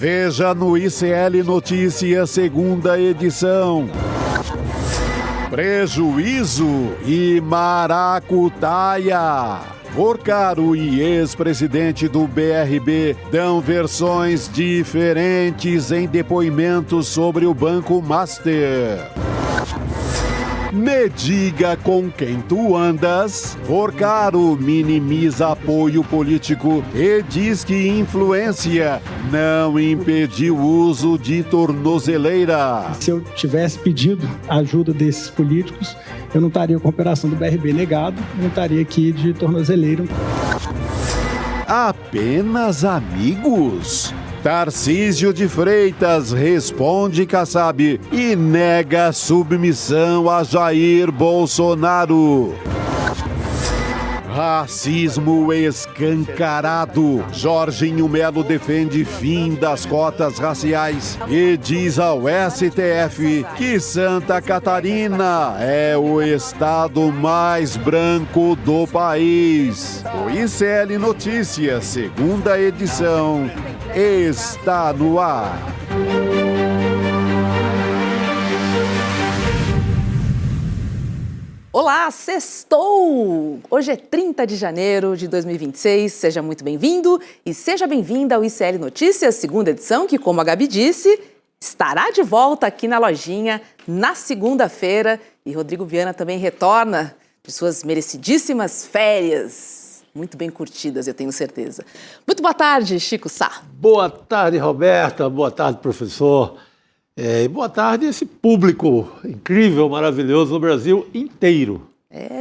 Veja no ICL Notícias, segunda edição. Prejuízo e maracutaia. Vorcaro e ex-presidente do BRB dão versões diferentes em depoimentos sobre o Banco Master. Me diga com quem tu andas. Vorcaro minimiza apoio político e diz que influência não impediu o uso de tornozeleira. Se eu tivesse pedido a ajuda desses políticos, eu não estaria com a operação do BRB negado, não estaria aqui de tornozeleira. Apenas amigos? Tarcísio de Freitas responde Kassab e nega submissão a Jair Bolsonaro. Racismo escancarado. Jorginho Melo defende fim das cotas raciais e diz ao STF que Santa Catarina é o estado mais branco do país. O ICL Notícias, segunda edição, está no ar. Olá, sextou! Hoje é 30 de janeiro de 2026, seja muito bem-vindo e seja bem-vinda ao ICL Notícias, segunda edição, que, como a Gabi disse, estará de volta aqui na lojinha na segunda-feira. E Rodrigo Viana também retorna de suas merecidíssimas férias, muito bem curtidas, eu tenho certeza. Muito boa tarde, Chico Sá. Boa tarde, Roberta, boa tarde, professor. E boa tarde esse público incrível, maravilhoso no Brasil inteiro.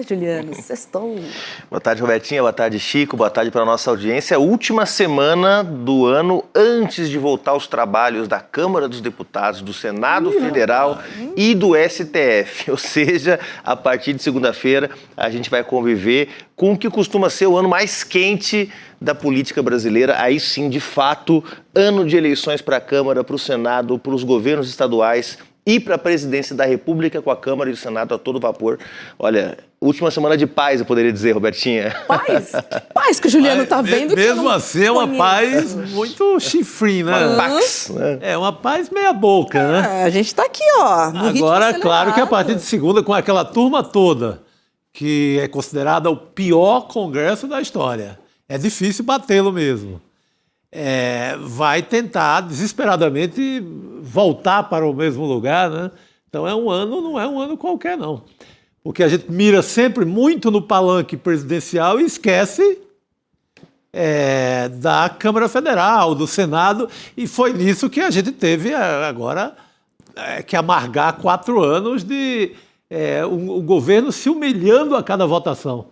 Juliano, sextou. Boa tarde, Robertinha, boa tarde, Chico, boa tarde para a nossa audiência. Última semana do ano antes de voltar aos trabalhos da Câmara dos Deputados, do Senado Federal e do STF. Ou seja, a partir de segunda-feira a gente vai conviver com o que costuma ser o ano mais quente da política brasileira. Aí sim, de fato, ano de eleições para a Câmara, para o Senado, para os governos estaduais e para a presidência da República, com a Câmara e o Senado a todo vapor. Olha, última semana de paz, eu poderia dizer, Robertinha. Paz? Paz que o Juliano tá vendo. Mesmo assim, é uma paz muito chifrinha, né? Uma pax, né? É uma paz meia boca, né? A gente tá aqui, ó. No Agora, ritmo claro que a acelerado. partir de segunda, com aquela turma toda, que é considerada o pior congresso da história, é difícil batê-lo mesmo. Vai tentar desesperadamente voltar para o mesmo lugar, né? Então não é um ano qualquer, não. Porque a gente mira sempre muito no palanque presidencial e esquece da Câmara Federal, do Senado, e foi nisso que a gente teve agora que amargar 4 anos de o governo se humilhando a cada votação.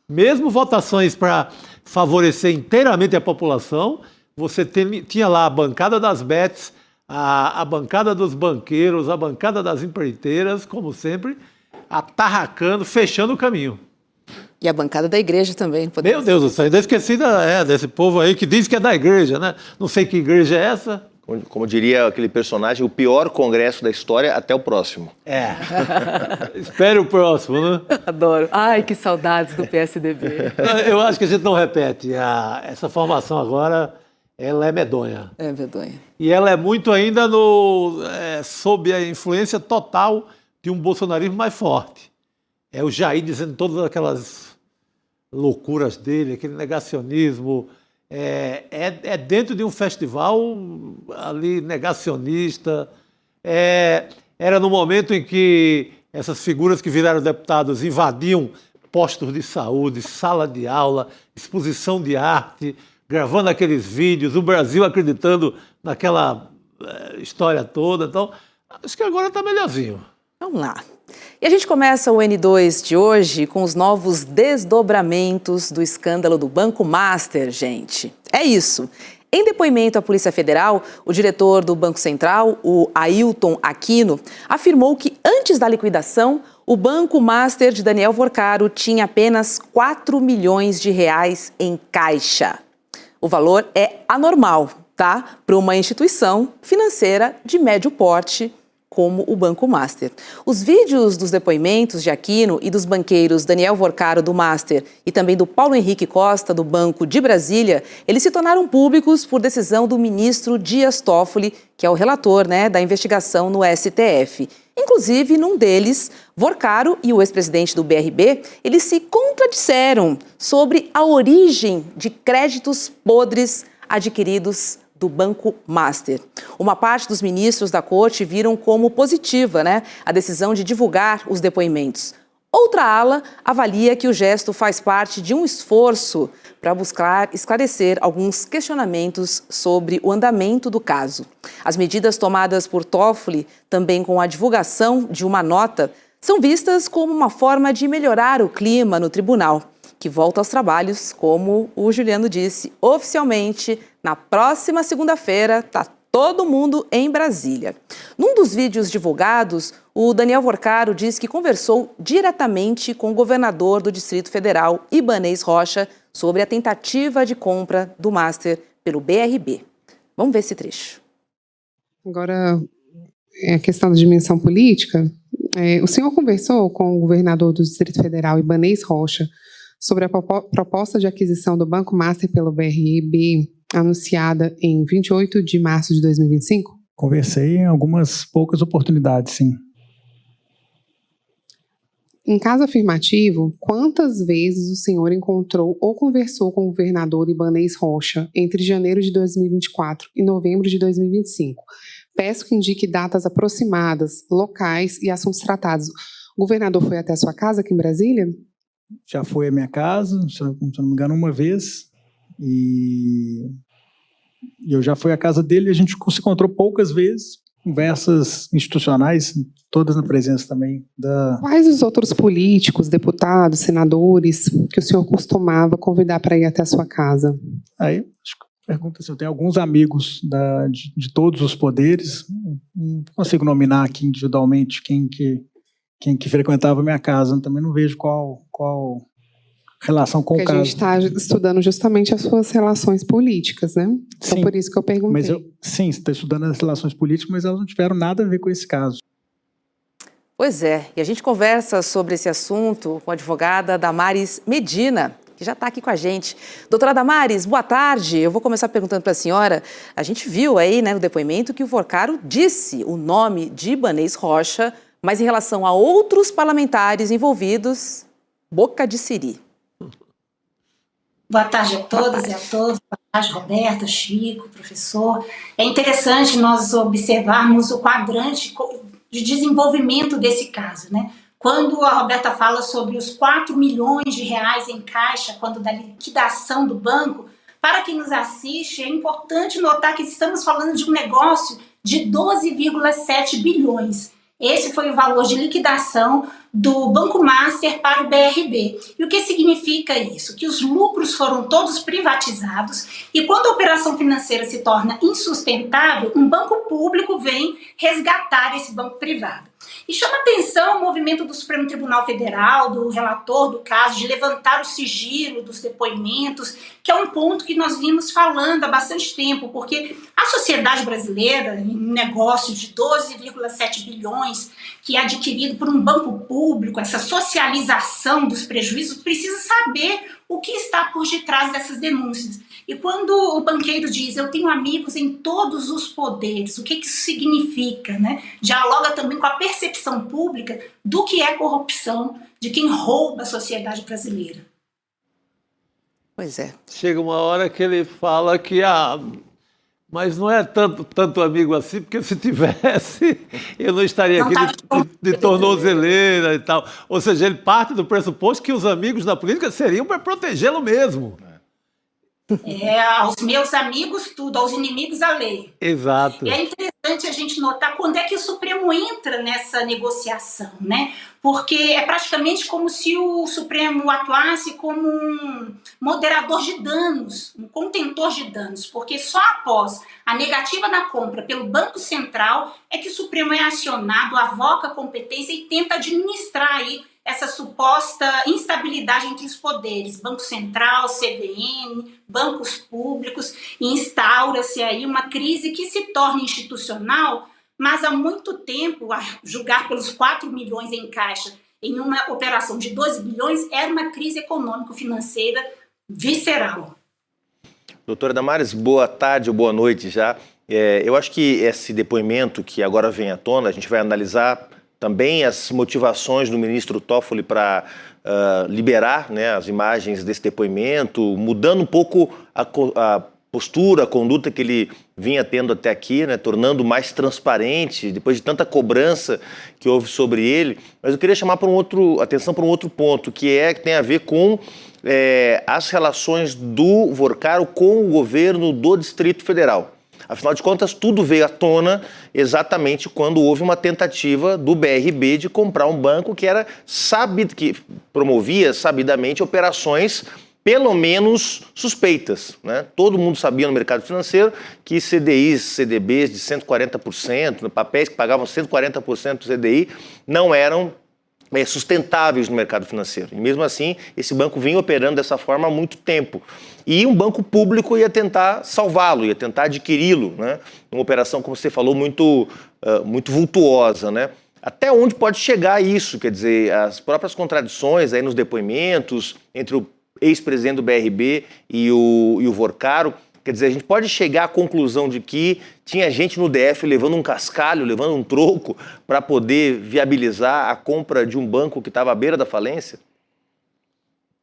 Mesmo votações para favorecer inteiramente a população, você tinha lá a bancada das bets, a bancada dos banqueiros, a bancada das empreiteiras, como sempre, atarracando, fechando o caminho. E a bancada da igreja também. Meu Deus do céu, ainda esqueci desse povo aí que diz que é da igreja, né? Não sei que igreja é essa. Como diria aquele personagem, o pior congresso da história até o próximo. Espere o próximo, né? Adoro. Ai, que saudades do PSDB. Eu acho que a gente não repete. Essa formação agora, ela é medonha. É medonha. E ela é muito ainda sob a influência total de um bolsonarismo mais forte. É o Jair dizendo todas aquelas loucuras dele, aquele negacionismo. É dentro de um festival ali negacionista. Era no momento em que essas figuras que viraram deputados invadiam postos de saúde, sala de aula, exposição de arte, gravando aqueles vídeos, o Brasil acreditando naquela história toda. Então, acho que agora está melhorzinho. Vamos lá. E a gente começa o N2 de hoje com os novos desdobramentos do escândalo do Banco Master, gente. É isso. Em depoimento à Polícia Federal, o diretor do Banco Central, o Ailton Aquino, afirmou que antes da liquidação, o Banco Master de Daniel Vorcaro tinha apenas 4 milhões de reais em caixa. O valor é anormal, tá? Para uma instituição financeira de médio porte, como o Banco Master. Os vídeos dos depoimentos de Aquino e dos banqueiros Daniel Vorcaro, do Master, e também do Paulo Henrique Costa, do Banco de Brasília, eles se tornaram públicos por decisão do ministro Dias Toffoli, que é o relator, da investigação no STF. Inclusive, num deles, Vorcaro e o ex-presidente do BRB, eles se contradisseram sobre a origem de créditos podres adquiridos do Banco Master. Uma parte dos ministros da corte viram como positiva, a decisão de divulgar os depoimentos. Outra ala avalia que o gesto faz parte de um esforço para buscar esclarecer alguns questionamentos sobre o andamento do caso. As medidas tomadas por Toffoli, também com a divulgação de uma nota, são vistas como uma forma de melhorar o clima no tribunal, que volta aos trabalhos, como o Juliano disse, oficialmente, na próxima segunda-feira, está todo mundo em Brasília. Num dos vídeos divulgados, o Daniel Vorcaro diz que conversou diretamente com o governador do Distrito Federal, Ibanez Rocha, sobre a tentativa de compra do Master pelo BRB. Vamos ver esse trecho. Agora, a questão da dimensão política, o senhor conversou com o governador do Distrito Federal, Ibanez Rocha, sobre a proposta de aquisição do Banco Master pelo BRB, anunciada em 28 de março de 2025? Conversei em algumas poucas oportunidades, sim. Em caso afirmativo, quantas vezes o senhor encontrou ou conversou com o governador Ibanez Rocha entre janeiro de 2024 e novembro de 2025? Peço que indique datas aproximadas, locais e assuntos tratados. O governador foi até a sua casa aqui em Brasília? Já foi à minha casa, se eu não me engano, uma vez. E eu já fui à casa dele e a gente se encontrou poucas vezes. Conversas institucionais, todas na presença também da... Quais os outros políticos, deputados, senadores que o senhor costumava convidar para ir até a sua casa? Aí, acho que pergunta se eu tenho alguns amigos de todos os poderes. Não consigo nominar aqui individualmente quem que frequentava a minha casa. Também não vejo qual relação com o caso. Porque a gente está estudando justamente as suas relações políticas, né? Então, sim, por isso que eu perguntei. Mas sim, você está estudando as relações políticas, mas elas não tiveram nada a ver com esse caso. Pois é, e a gente conversa sobre esse assunto com a advogada Damares Medina, que já está aqui com a gente. Doutora Damares, boa tarde. Eu vou começar perguntando para a senhora. A gente viu aí, no depoimento, que o Vorcaro disse o nome de Ibanez Rocha, mas em relação a outros parlamentares envolvidos, boca de siri. Boa tarde a todas e a todos. Boa tarde, Roberta, Chico, professor. É interessante nós observarmos o quadrante de desenvolvimento desse caso, Quando a Roberta fala sobre os 4 milhões de reais em caixa, quando da liquidação do banco, para quem nos assiste, é importante notar que estamos falando de um negócio de 12,7 bilhões. Esse foi o valor de liquidação do Banco Master para o BRB. E o que significa isso? Que os lucros foram todos privatizados e quando a operação financeira se torna insustentável, um banco público vem resgatar esse banco privado. E chama atenção o movimento do Supremo Tribunal Federal, do relator do caso, de levantar o sigilo dos depoimentos, que é um ponto que nós vimos falando há bastante tempo, porque a sociedade brasileira, em um negócio de 12,7 bilhões, que é adquirido por um banco público, essa socialização dos prejuízos, precisa saber o que está por detrás dessas denúncias. E quando o banqueiro diz, eu tenho amigos em todos os poderes, o que isso significa, Dialoga também com a percepção pública do que é corrupção, de quem rouba a sociedade brasileira. Pois é. Chega uma hora que ele fala que mas não é tanto amigo assim, porque se tivesse, eu não estaria aqui de tornozeleira e tal. Ou seja, ele parte do pressuposto que os amigos da política seriam para protegê-lo mesmo. Aos meus amigos tudo, aos inimigos a lei. Exato. E é interessante a gente notar quando é que o Supremo entra nessa negociação, Porque é praticamente como se o Supremo atuasse como um moderador de danos, um contentor de danos, porque só após a negativa da compra pelo Banco Central é que o Supremo é acionado, avoca a competência e tenta administrar aí essa suposta instabilidade entre os poderes, Banco Central, CVM, bancos públicos, e instaura-se aí uma crise que se torna institucional mas há muito tempo, a julgar pelos 4 milhões em caixa em uma operação de 12 bilhões, era uma crise econômico-financeira visceral. Doutora Damares, boa tarde ou boa noite já. Eu acho que esse depoimento que agora vem à tona, a gente vai analisar também as motivações do ministro Toffoli para liberar, né, as imagens desse depoimento, mudando um pouco a postura, a conduta que ele vinha tendo até aqui, né, tornando mais transparente, depois de tanta cobrança que houve sobre ele. Mas eu queria chamar atenção para um outro ponto, que tem a ver com as relações do Vorcaro com o governo do Distrito Federal. Afinal de contas, tudo veio à tona exatamente quando houve uma tentativa do BRB de comprar um banco que que promovia sabidamente operações pelo menos suspeitas, né? Todo mundo sabia no mercado financeiro que CDIs, CDBs de 140%, papéis que pagavam 140% do CDI, não eram sustentáveis no mercado financeiro. E mesmo assim, esse banco vinha operando dessa forma há muito tempo. E um banco público ia tentar salvá-lo, ia tentar adquiri-lo, né? Uma operação, como você falou, muito vultuosa, né? Até onde pode chegar isso? Quer dizer, as próprias contradições aí nos depoimentos entre o ex-presidente do BRB e o Vorcaro. Quer dizer, a gente pode chegar à conclusão de que tinha gente no DF levando um cascalho, levando um troco para poder viabilizar a compra de um banco que estava à beira da falência?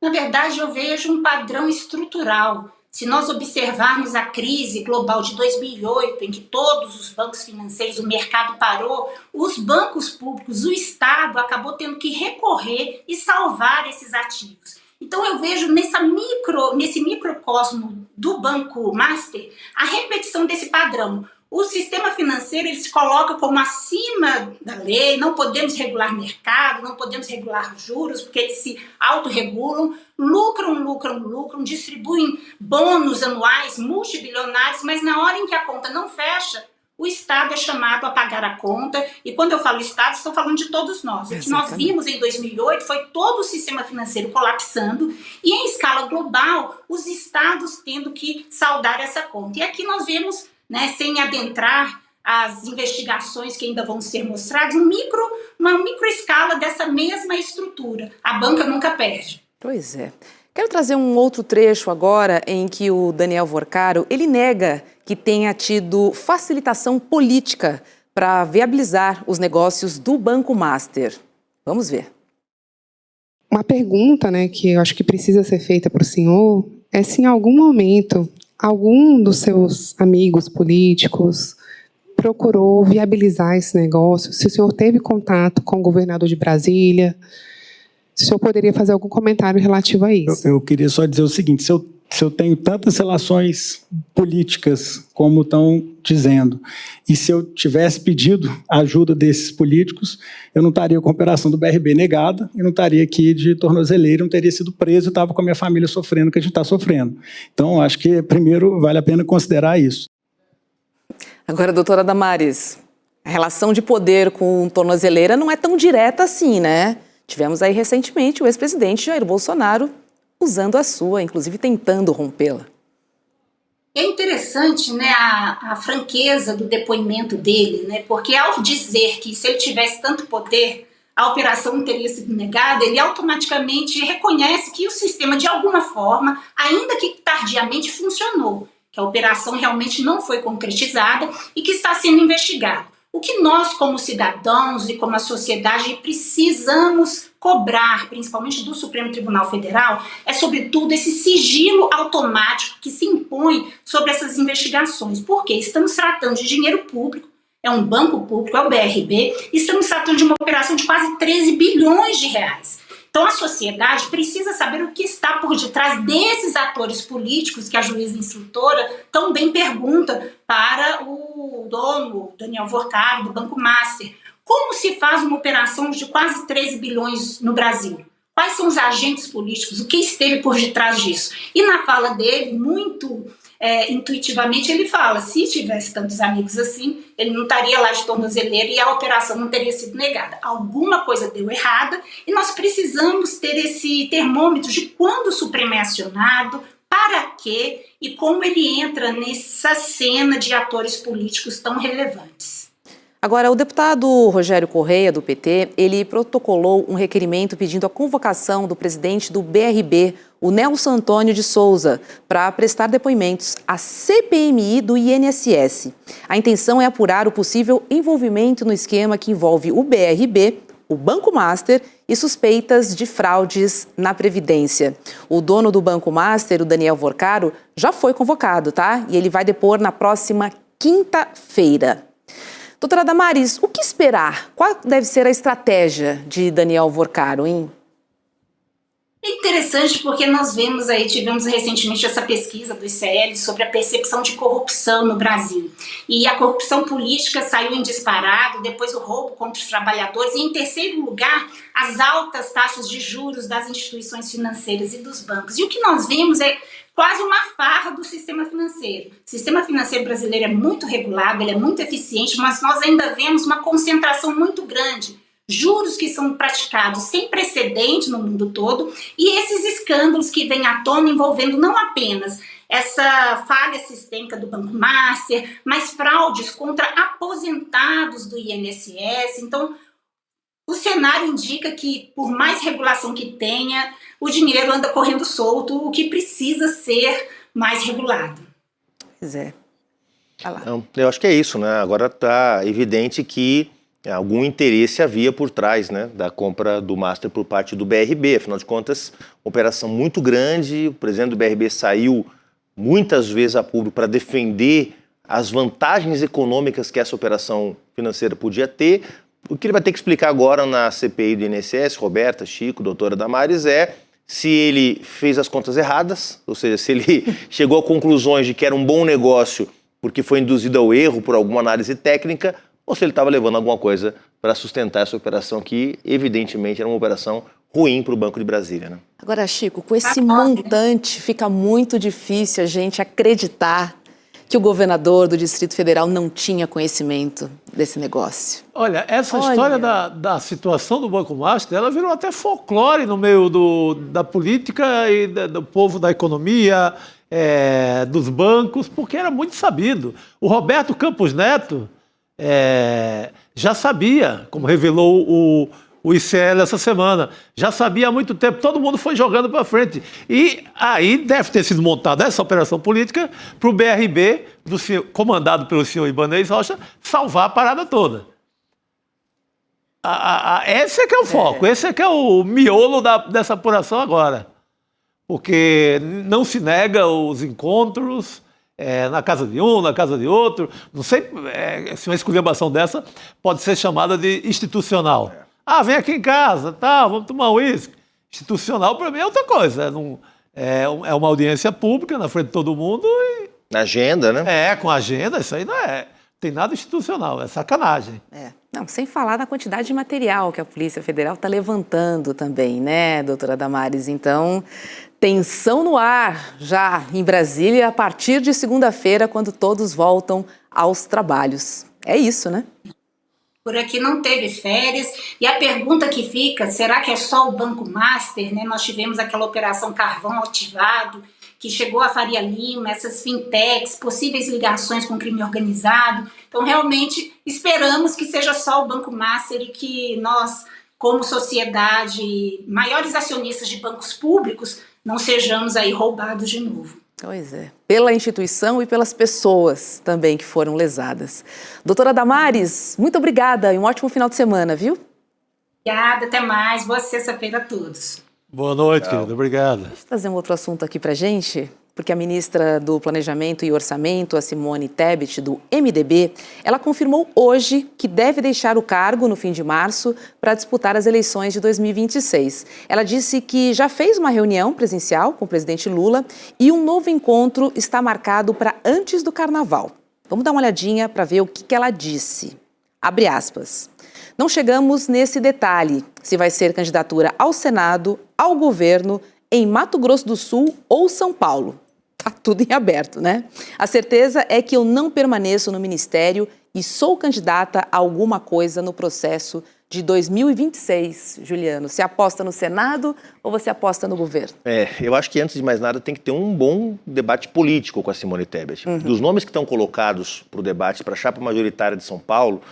Na verdade, eu vejo um padrão estrutural. Se nós observarmos a crise global de 2008, em que todos os bancos financeiros, o mercado parou, os bancos públicos, o Estado acabou tendo que recorrer e salvar esses ativos. Então eu vejo nesse microcosmo do Banco Master a repetição desse padrão. O sistema financeiro ele se coloca como acima da lei, não podemos regular mercado, não podemos regular juros, porque eles se autorregulam, lucram, distribuem bônus anuais multibilionários, mas na hora em que a conta não fecha, o Estado é chamado a pagar a conta. E quando eu falo Estado, estou falando de todos nós. O que nós vimos em 2008 foi todo o sistema financeiro colapsando e, em escala global, os Estados tendo que saldar essa conta. E aqui nós vemos, né, sem adentrar as investigações que ainda vão ser mostradas, uma microescala dessa mesma estrutura. A banca nunca perde. Pois é. Quero trazer um outro trecho agora em que o Daniel Vorcaro, ele nega que tenha tido facilitação política para viabilizar os negócios do Banco Master. Vamos ver. Uma pergunta, né, que eu acho que precisa ser feita para o senhor é se em algum momento algum dos seus amigos políticos procurou viabilizar esse negócio, se o senhor teve contato com o governador de Brasília, se o senhor poderia fazer algum comentário relativo a isso. Eu queria só dizer o seguinte, se eu tenho tantas relações políticas como estão dizendo, e se eu tivesse pedido a ajuda desses políticos, eu não estaria com a operação do BRB negada, e não estaria aqui de tornozeleira, não teria sido preso, e estava com a minha família sofrendo o que a gente está sofrendo. Então, acho que, primeiro, vale a pena considerar isso. Agora, doutora Damares, a relação de poder com tornozeleira não é tão direta assim, né? Tivemos aí recentemente o ex-presidente Jair Bolsonaro usando a sua, inclusive tentando rompê-la. É interessante, né, a franqueza do depoimento dele, né, porque ao dizer que se ele tivesse tanto poder, a operação não teria sido negada, ele automaticamente reconhece que o sistema, de alguma forma, ainda que tardiamente, funcionou, que a operação realmente não foi concretizada e que está sendo investigada. O que nós, como cidadãos e como a sociedade, precisamos cobrar, principalmente do Supremo Tribunal Federal, é, sobretudo, esse sigilo automático que se impõe sobre essas investigações. Porque estamos tratando de dinheiro público, é um banco público, é o BRB, e estamos tratando de uma operação de quase 13 bilhões de reais. Então, a sociedade precisa saber o que está por detrás desses atores políticos que a juíza instrutora tão bem pergunta para o dono, Daniel Vorcaro, do Banco Master. Como se faz uma operação de quase 13 bilhões no Brasil? Quais são os agentes políticos? O que esteve por detrás disso? E na fala dele, muito intuitivamente, ele fala, se tivesse tantos amigos assim, ele não estaria lá de tornozeleira e a operação não teria sido negada. Alguma coisa deu errada e nós precisamos ter esse termômetro de quando o Supremo é acionado, para quê e como ele entra nessa cena de atores políticos tão relevantes. Agora, o deputado Rogério Correia, do PT, ele protocolou um requerimento pedindo a convocação do presidente do BRB, o Nelson Antônio de Souza, para prestar depoimentos à CPMI do INSS. A intenção é apurar o possível envolvimento no esquema que envolve o BRB, o Banco Master e suspeitas de fraudes na Previdência. O dono do Banco Master, o Daniel Vorcaro, já foi convocado, tá? E ele vai depor na próxima quinta-feira. Doutora Damares, o que esperar? Qual deve ser a estratégia de Daniel Vorcaro, hein? É interessante porque nós tivemos recentemente essa pesquisa do ICL sobre a percepção de corrupção no Brasil. E a corrupção política saiu em disparado, depois o roubo contra os trabalhadores e, em terceiro lugar, as altas taxas de juros das instituições financeiras e dos bancos. E o que nós vemos é quase uma farra do sistema financeiro. O sistema financeiro brasileiro é muito regulado, ele é muito eficiente, mas nós ainda vemos uma concentração muito grande. Juros que são praticados sem precedente no mundo todo e esses escândalos que vêm à tona envolvendo não apenas essa falha sistêmica do Banco Master, mas fraudes contra aposentados do INSS. Então, o cenário indica que, por mais regulação que tenha, o dinheiro anda correndo solto, o que precisa ser mais regulado. Pois é. Não, eu acho que é isso, né? Agora está evidente que algum interesse havia por trás, né, da compra do Master por parte do BRB. Afinal de contas, operação muito grande, o presidente do BRB saiu muitas vezes a público para defender as vantagens econômicas que essa operação financeira podia ter. O que ele vai ter que explicar agora na CPI do INSS, Roberta, Chico, doutora Damares, é se ele fez as contas erradas, ou seja, se ele chegou a conclusões de que era um bom negócio porque foi induzido ao erro por alguma análise técnica, ou se ele estava levando alguma coisa para sustentar essa operação que, evidentemente, era uma operação ruim para o Banco de Brasília, né? Agora, Chico, com esse montante, fica muito difícil a gente acreditar que o governador do Distrito Federal não tinha conhecimento desse negócio. Olha, essa história da situação do Banco Master, ela virou até folclore no meio da política e do povo da economia, dos bancos, porque era muito sabido. O Roberto Campos Neto já sabia, como revelou o ICL essa semana, já sabia há muito tempo, todo mundo foi jogando para frente. E aí deve ter sido montada essa operação política para o BRB, comandado pelo senhor Ibanez Rocha, salvar a parada toda. Esse é que é o foco, esse é que é o miolo dessa apuração agora. Porque não se nega os encontros na casa de um, na casa de outro. Não sei se uma esculhambação dessa pode ser chamada de institucional. Vem aqui em casa, vamos tomar um uísque. Institucional, para mim, é outra coisa. É uma audiência pública na frente de todo mundo. Na agenda, né? Com agenda, isso aí não tem nada institucional, é sacanagem. Não, sem falar na quantidade de material que a Polícia Federal está levantando também, né, doutora Damares? Então, tensão no ar já em Brasília a partir de segunda-feira, quando todos voltam aos trabalhos. É isso, né? Por aqui não teve férias, e a pergunta que fica, será que é só o Banco Master, né? Nós tivemos aquela operação Carvão Ativado, que chegou a Faria Lima, essas fintechs, possíveis ligações com o crime organizado. Então, realmente, esperamos que seja só o Banco Master e que nós, como sociedade, maiores acionistas de bancos públicos, não sejamos aí roubados de novo. Pois é, pela instituição e pelas pessoas também que foram lesadas. Doutora Damares, muito obrigada e um ótimo final de semana, viu? Obrigada, até mais. Boa sexta-feira a todos. Boa noite, querida. Obrigado. Deixa eu trazer um outro assunto aqui pra gente, porque a ministra do Planejamento e Orçamento, a Simone Tebet, do MDB, ela confirmou hoje que deve deixar o cargo no fim de março para disputar as eleições de 2026. Ela disse que já fez uma reunião presencial com o presidente Lula e um novo encontro está marcado para antes do Carnaval. Vamos dar uma olhadinha para ver o que ela disse. Abre aspas. Não chegamos nesse detalhe, se vai ser candidatura ao Senado, ao governo, em Mato Grosso do Sul ou São Paulo. Tá tudo em aberto, né? A certeza é que eu não permaneço no ministério e sou candidata a alguma coisa no processo de 2026, Juliano. Você aposta no Senado ou você aposta no governo? Eu acho que antes de mais nada tem que ter um bom debate político com a Simone Tebet. Dos nomes que estão colocados para o debate, para a chapa majoritária de São Paulo,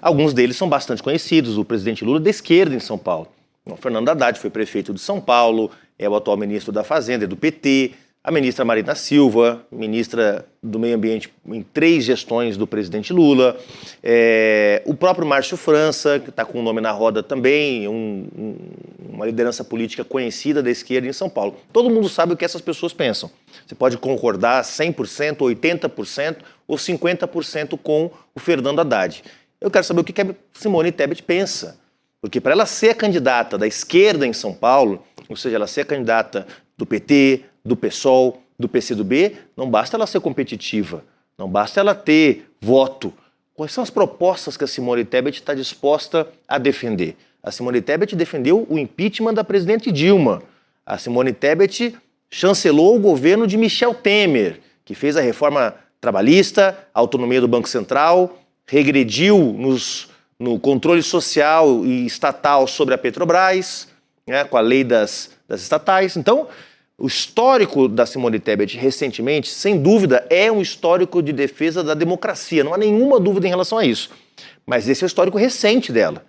Alguns deles são bastante conhecidos. O presidente Lula é da esquerda em São Paulo. O Fernando Haddad foi prefeito de São Paulo, é o atual ministro da Fazenda, é do PT. A ministra Marina Silva, ministra do Meio Ambiente em 3 gestões do presidente Lula. O próprio Márcio França, que está com o nome na roda também, uma liderança política conhecida da esquerda em São Paulo. Todo mundo sabe o que essas pessoas pensam. Você pode concordar 100%, 80% ou 50% com o Fernando Haddad. Eu quero saber o que a Simone Tebet pensa. Porque para ela ser a candidata da esquerda em São Paulo, ou seja, ela ser a candidata do PT, do PSOL, do PCdoB, não basta ela ser competitiva, não basta ela ter voto. Quais são as propostas que a Simone Tebet está disposta a defender? A Simone Tebet defendeu o impeachment da presidente Dilma. A Simone Tebet chancelou o governo de Michel Temer, que fez a reforma trabalhista, a autonomia do Banco Central, regrediu no controle social e estatal sobre a Petrobras, né, com a lei das estatais. Então, o histórico da Simone Tebet recentemente, sem dúvida, é um histórico de defesa da democracia. Não há nenhuma dúvida em relação a isso. Mas esse é o histórico recente dela.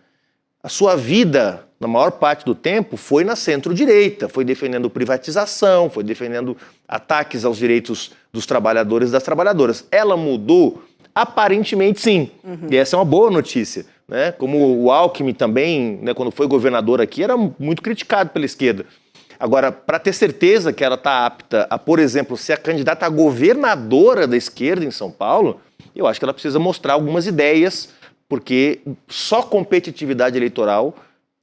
A sua vida, na maior parte do tempo, foi na centro-direita. Foi defendendo privatização, foi defendendo ataques aos direitos dos trabalhadores e das trabalhadoras. Ela mudou? Aparentemente, sim. E essa é uma boa notícia, né? Como o Alckmin também, né, quando foi governador aqui, era muito criticado pela esquerda. Agora, para ter certeza que ela está apta a, por exemplo, ser a candidata a governadora da esquerda em São Paulo, eu acho que ela precisa mostrar algumas ideias, porque só competitividade eleitoral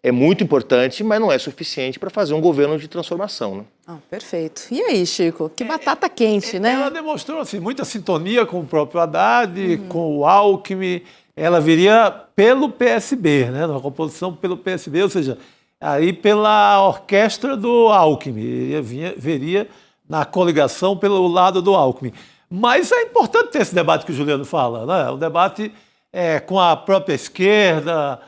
é muito importante, mas não é suficiente para fazer um governo de transformação, né? Perfeito. E aí, Chico? Que batata quente, né? Ela demonstrou assim, muita sintonia com o próprio Haddad, com o Alckmin. Ela viria pelo PSB, né? Uma composição pelo PSB, ou seja, aí pela orquestra do Alckmin. Viria na coligação pelo lado do Alckmin. Mas é importante ter esse debate que o Juliano fala, né? Um debate com a própria esquerda,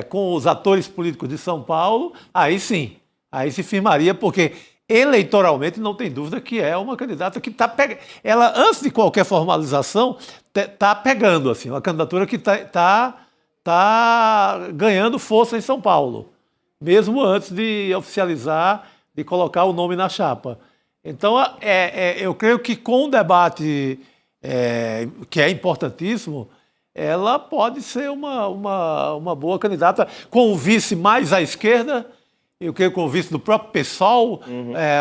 com os atores políticos de São Paulo. Aí sim, aí se firmaria, porque eleitoralmente não tem dúvida que é uma candidata que está pegando. Ela, antes de qualquer formalização, está pegando, assim, uma candidatura que está ganhando força em São Paulo, mesmo antes de oficializar, de colocar o nome na chapa. Então, eu creio que com o debate, que é importantíssimo, ela pode ser uma boa candidata, com o vice mais à esquerda, eu creio que com o vice do próprio PSOL,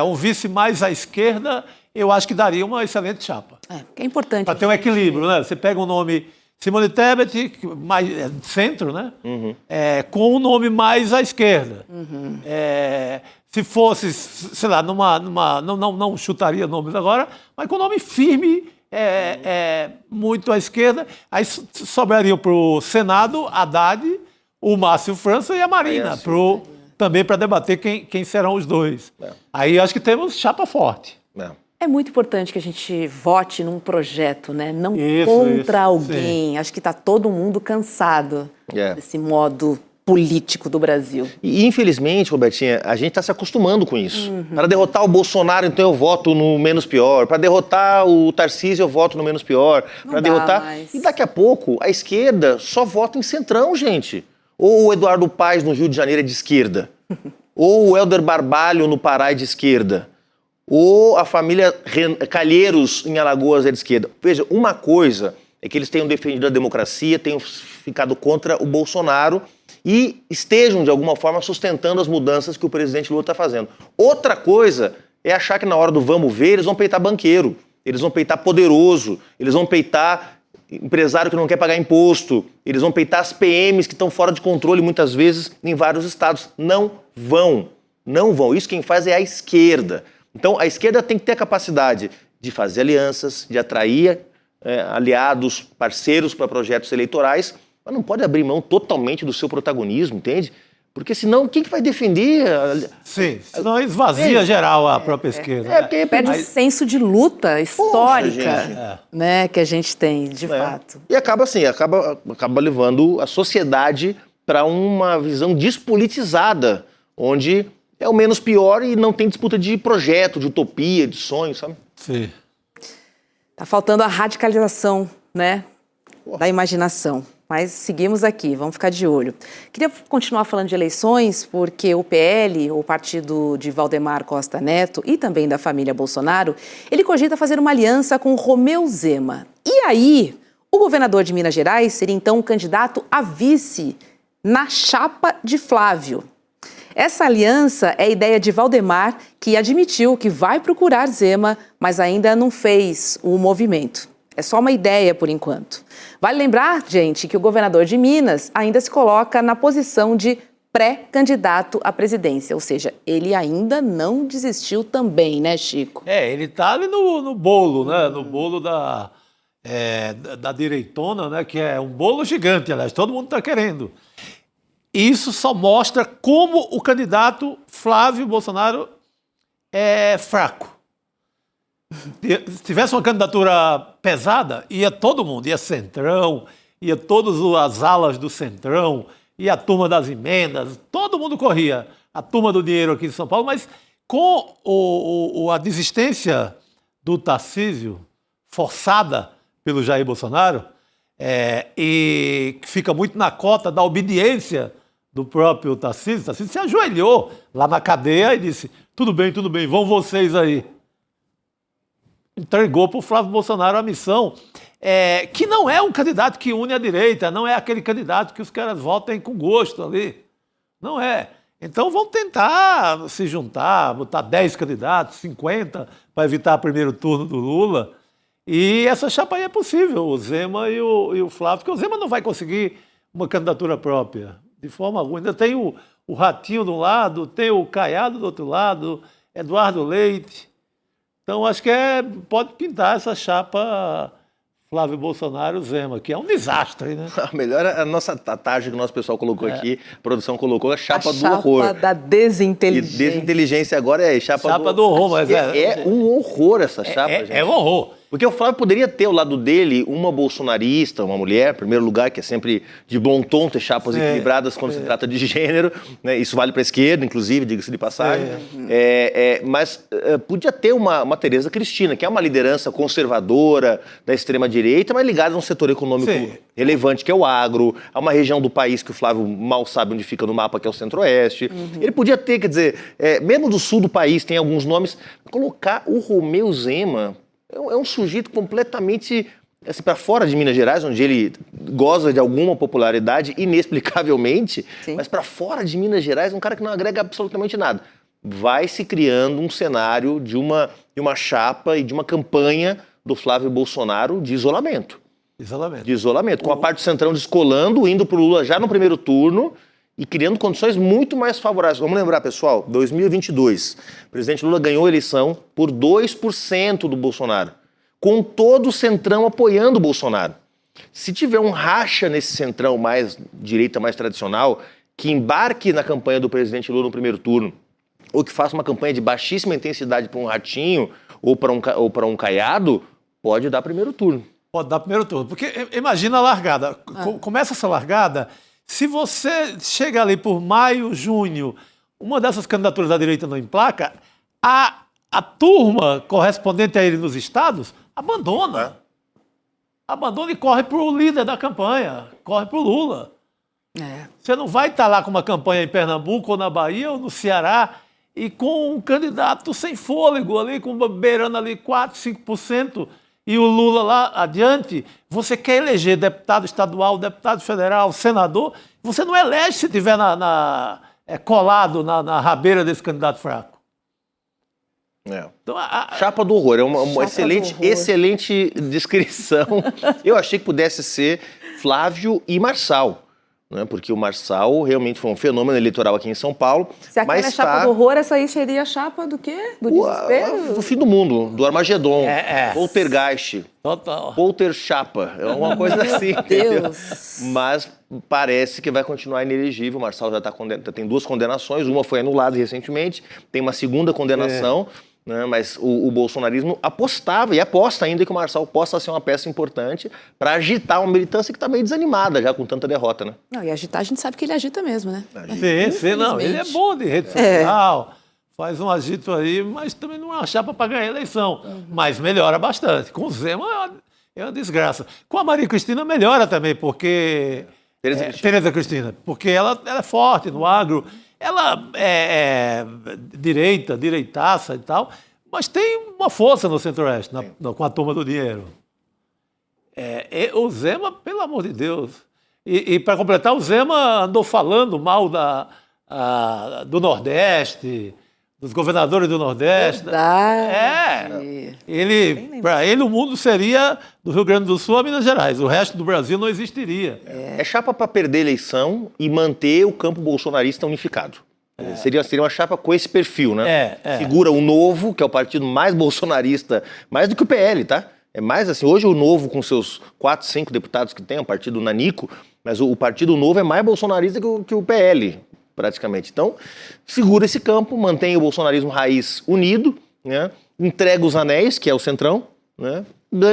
um vice mais à esquerda, eu acho que daria uma excelente chapa. É importante. Para ter um equilíbrio, né? Você pega um nome Simone Tebet, mais centro, né? Com um nome mais à esquerda. Se fosse, sei lá, não chutaria nomes agora, mas com nome firme, muito à esquerda, aí sobraria para o Senado Haddad, o Márcio França e a Marina, também para debater quem serão os dois. Aí acho que temos chapa forte. É muito importante que a gente vote num projeto, né? Não contra alguém. Sim. Acho que está todo mundo cansado desse modo político do Brasil. E infelizmente, Robertinha, a gente está se acostumando com isso. Para derrotar o Bolsonaro, então eu voto no menos pior. Para derrotar o Tarcísio, eu voto no menos pior. Para derrotar... E daqui a pouco, a esquerda só vota em centrão, gente. Ou o Eduardo Paes no Rio de Janeiro é de esquerda. Ou o Helder Barbalho no Pará é de esquerda. Ou a família Calheiros em Alagoas é de esquerda. Veja, uma coisa é que eles tenham defendido a democracia, tenham ficado contra o Bolsonaro e estejam, de alguma forma, sustentando as mudanças que o presidente Lula está fazendo. Outra coisa é achar que na hora do vamos ver, eles vão peitar banqueiro, eles vão peitar poderoso, eles vão peitar empresário que não quer pagar imposto, eles vão peitar as PMs que estão fora de controle muitas vezes em vários estados. Não vão. Isso quem faz é a esquerda. Então, a esquerda tem que ter a capacidade de fazer alianças, de atrair aliados, parceiros para projetos eleitorais, mas não pode abrir mão totalmente do seu protagonismo, entende? Porque senão, quem que vai defender? Sim, senão esvazia geral a própria esquerda. Perde o senso de luta histórica, né, que a gente tem, de fato. E acaba assim, acaba levando a sociedade para uma visão despolitizada, onde é o menos pior e não tem disputa de projeto, de utopia, de sonho, sabe? Sim. Tá faltando a radicalização, né, da imaginação. mas seguimos aqui, vamos ficar de olho. Queria continuar falando de eleições, porque o PL, o partido de Valdemar Costa Neto e também da família Bolsonaro, ele cogita fazer uma aliança com Romeu Zema. E aí, o governador de Minas Gerais seria então o candidato a vice na chapa de Flávio. Essa aliança é a ideia de Valdemar, que admitiu que vai procurar Zema, mas ainda não fez o movimento. É só uma ideia por enquanto. Vale lembrar, gente, que o governador de Minas ainda se coloca na posição de pré-candidato à presidência, ou seja, ele ainda não desistiu também, né, Chico? Ele está ali no bolo, né? No bolo da direitona, né? Que é um bolo gigante, aliás, todo mundo está querendo. Isso só mostra como o candidato Flávio Bolsonaro é fraco. Se tivesse uma candidatura pesada, ia todo mundo, ia Centrão, ia todas as alas do Centrão, ia a turma das emendas, todo mundo corria, a turma do dinheiro aqui de São Paulo, mas com a desistência do Tarcísio, forçada pelo Jair Bolsonaro, e fica muito na cota da obediência do próprio Tarcísio se ajoelhou lá na cadeia e disse, tudo bem, vão vocês aí. Entregou para o Flávio Bolsonaro a missão, que não é um candidato que une a direita, não é aquele candidato que os caras votem com gosto ali. Não é. Então vão tentar se juntar, botar 10 candidatos, 50, para evitar o primeiro turno do Lula. E essa chapa aí é possível, o Zema e o Flávio, porque o Zema não vai conseguir uma candidatura própria, de forma alguma. Ainda tem o Ratinho de um lado, tem o Caiado do outro lado, Eduardo Leite. Então, acho que pode pintar essa chapa Flávio Bolsonaro-Zema, que é um desastre, né? Melhor a nossa tarja que o nosso pessoal colocou aqui, a produção colocou, a chapa do horror. A chapa da desinteligência. E desinteligência agora é chapa do horror. Mas é um horror essa chapa, gente. É um horror. Porque o Flávio poderia ter ao lado dele uma bolsonarista, uma mulher, em primeiro lugar, que é sempre de bom tom ter chapas equilibradas quando se trata de gênero, né? Isso vale para a esquerda, inclusive, diga-se de passagem. Mas podia ter uma Tereza Cristina, que é uma liderança conservadora da extrema-direita, mas ligada a um setor econômico relevante, que é o agro, a uma região do país que o Flávio mal sabe onde fica no mapa, que é o Centro-Oeste. Ele podia ter, quer dizer, mesmo do sul do país, tem alguns nomes, colocar o Romeu Zema. É um sujeito completamente assim, para fora de Minas Gerais, onde ele goza de alguma popularidade, inexplicavelmente, mas para fora de Minas Gerais, um cara que não agrega absolutamente nada. Vai se criando um cenário de uma chapa e de uma campanha do Flávio Bolsonaro de isolamento. De isolamento, com a parte do Centrão descolando, indo para o Lula já no primeiro turno, e criando condições muito mais favoráveis. Vamos lembrar, pessoal, 2022, o presidente Lula ganhou a eleição por 2% do Bolsonaro, com todo o Centrão apoiando o Bolsonaro. Se tiver um racha nesse Centrão mais direita, mais tradicional, que embarque na campanha do presidente Lula no primeiro turno, ou que faça uma campanha de baixíssima intensidade para um Ratinho ou para um Caiado, pode dar primeiro turno. Pode dar primeiro turno, porque imagina a largada. Começa essa largada... Se você chega ali por maio, junho, uma dessas candidaturas da direita não emplaca, a turma correspondente a ele nos estados abandona. Abandona e corre para o líder da campanha, corre para o Lula. Você não vai estar lá com uma campanha em Pernambuco ou na Bahia ou no Ceará e com um candidato sem fôlego ali, beirando ali 4%, 5%. E o Lula lá adiante, você quer eleger deputado estadual, deputado federal, senador, você não elege se estiver colado na rabeira desse candidato fraco. Então, chapa do horror, é uma excelente descrição. Eu achei que pudesse ser Flávio e Marçal, né? Porque o Marçal realmente foi um fenômeno eleitoral aqui em São Paulo. Se aquela é chapa do horror, essa aí seria a chapa do quê? Do desespero? Do fim do mundo, do Armagedon, Poltergeist, Total. Polter Chapa, é uma coisa assim. Deus. Mas parece que vai continuar inelegível. O Marçal já tem 2 condenações, uma foi anulada recentemente, tem uma segunda condenação. Né, mas o bolsonarismo apostava e aposta ainda que o Marçal possa ser uma peça importante para agitar uma militância que está meio desanimada já com tanta derrota, né? Não, e agitar a gente sabe que ele agita mesmo, né? Sim, não, ele é bom de rede social, faz um agito aí, mas também não é uma chapa para ganhar a eleição, mas melhora bastante. Com o Zema, é uma desgraça. Com a Maria Cristina melhora também, porque... Tereza Cristina, porque ela é forte no agro, ela é direitaça e tal, mas tem uma força no Centro-Oeste, com a turma do dinheiro. O Zema, pelo amor de Deus. E para completar, o Zema andou falando mal do Nordeste, dos governadores do Nordeste. Verdade. Para ele, o mundo seria do Rio Grande do Sul a Minas Gerais. O resto do Brasil não existiria. É chapa para perder a eleição e manter o campo bolsonarista unificado. Seria uma chapa com esse perfil, né? Figura o Novo, que é o partido mais bolsonarista, mais do que o PL, tá? É mais assim, hoje o Novo, com seus 4, 5 deputados que tem, o partido nanico, mas o Partido Novo é mais bolsonarista que o PL, praticamente. Então, segura esse campo, mantém o bolsonarismo raiz unido, né? Entrega os anéis, que é o Centrão, né?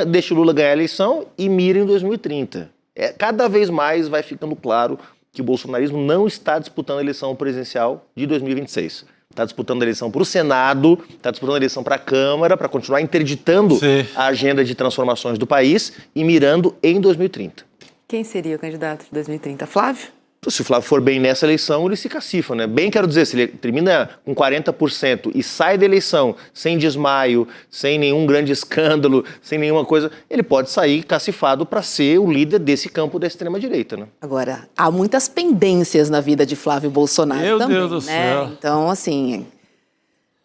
Deixa o Lula ganhar a eleição e mira em 2030. Cada vez mais vai ficando claro que o bolsonarismo não está disputando a eleição presidencial de 2026. Está disputando a eleição para o Senado, está disputando a eleição para a Câmara, para continuar interditando a agenda de transformações do país e mirando em 2030. Quem seria o candidato de 2030? Flávio? Se o Flávio for bem nessa eleição, ele se cacifa, né? Bem, quero dizer, se ele termina com 40% e sai da eleição sem desmaio, sem nenhum grande escândalo, sem nenhuma coisa, ele pode sair cacifado para ser o líder desse campo da extrema-direita, né? Agora, há muitas pendências na vida de Flávio Bolsonaro Meu também, Deus do céu. Então, assim,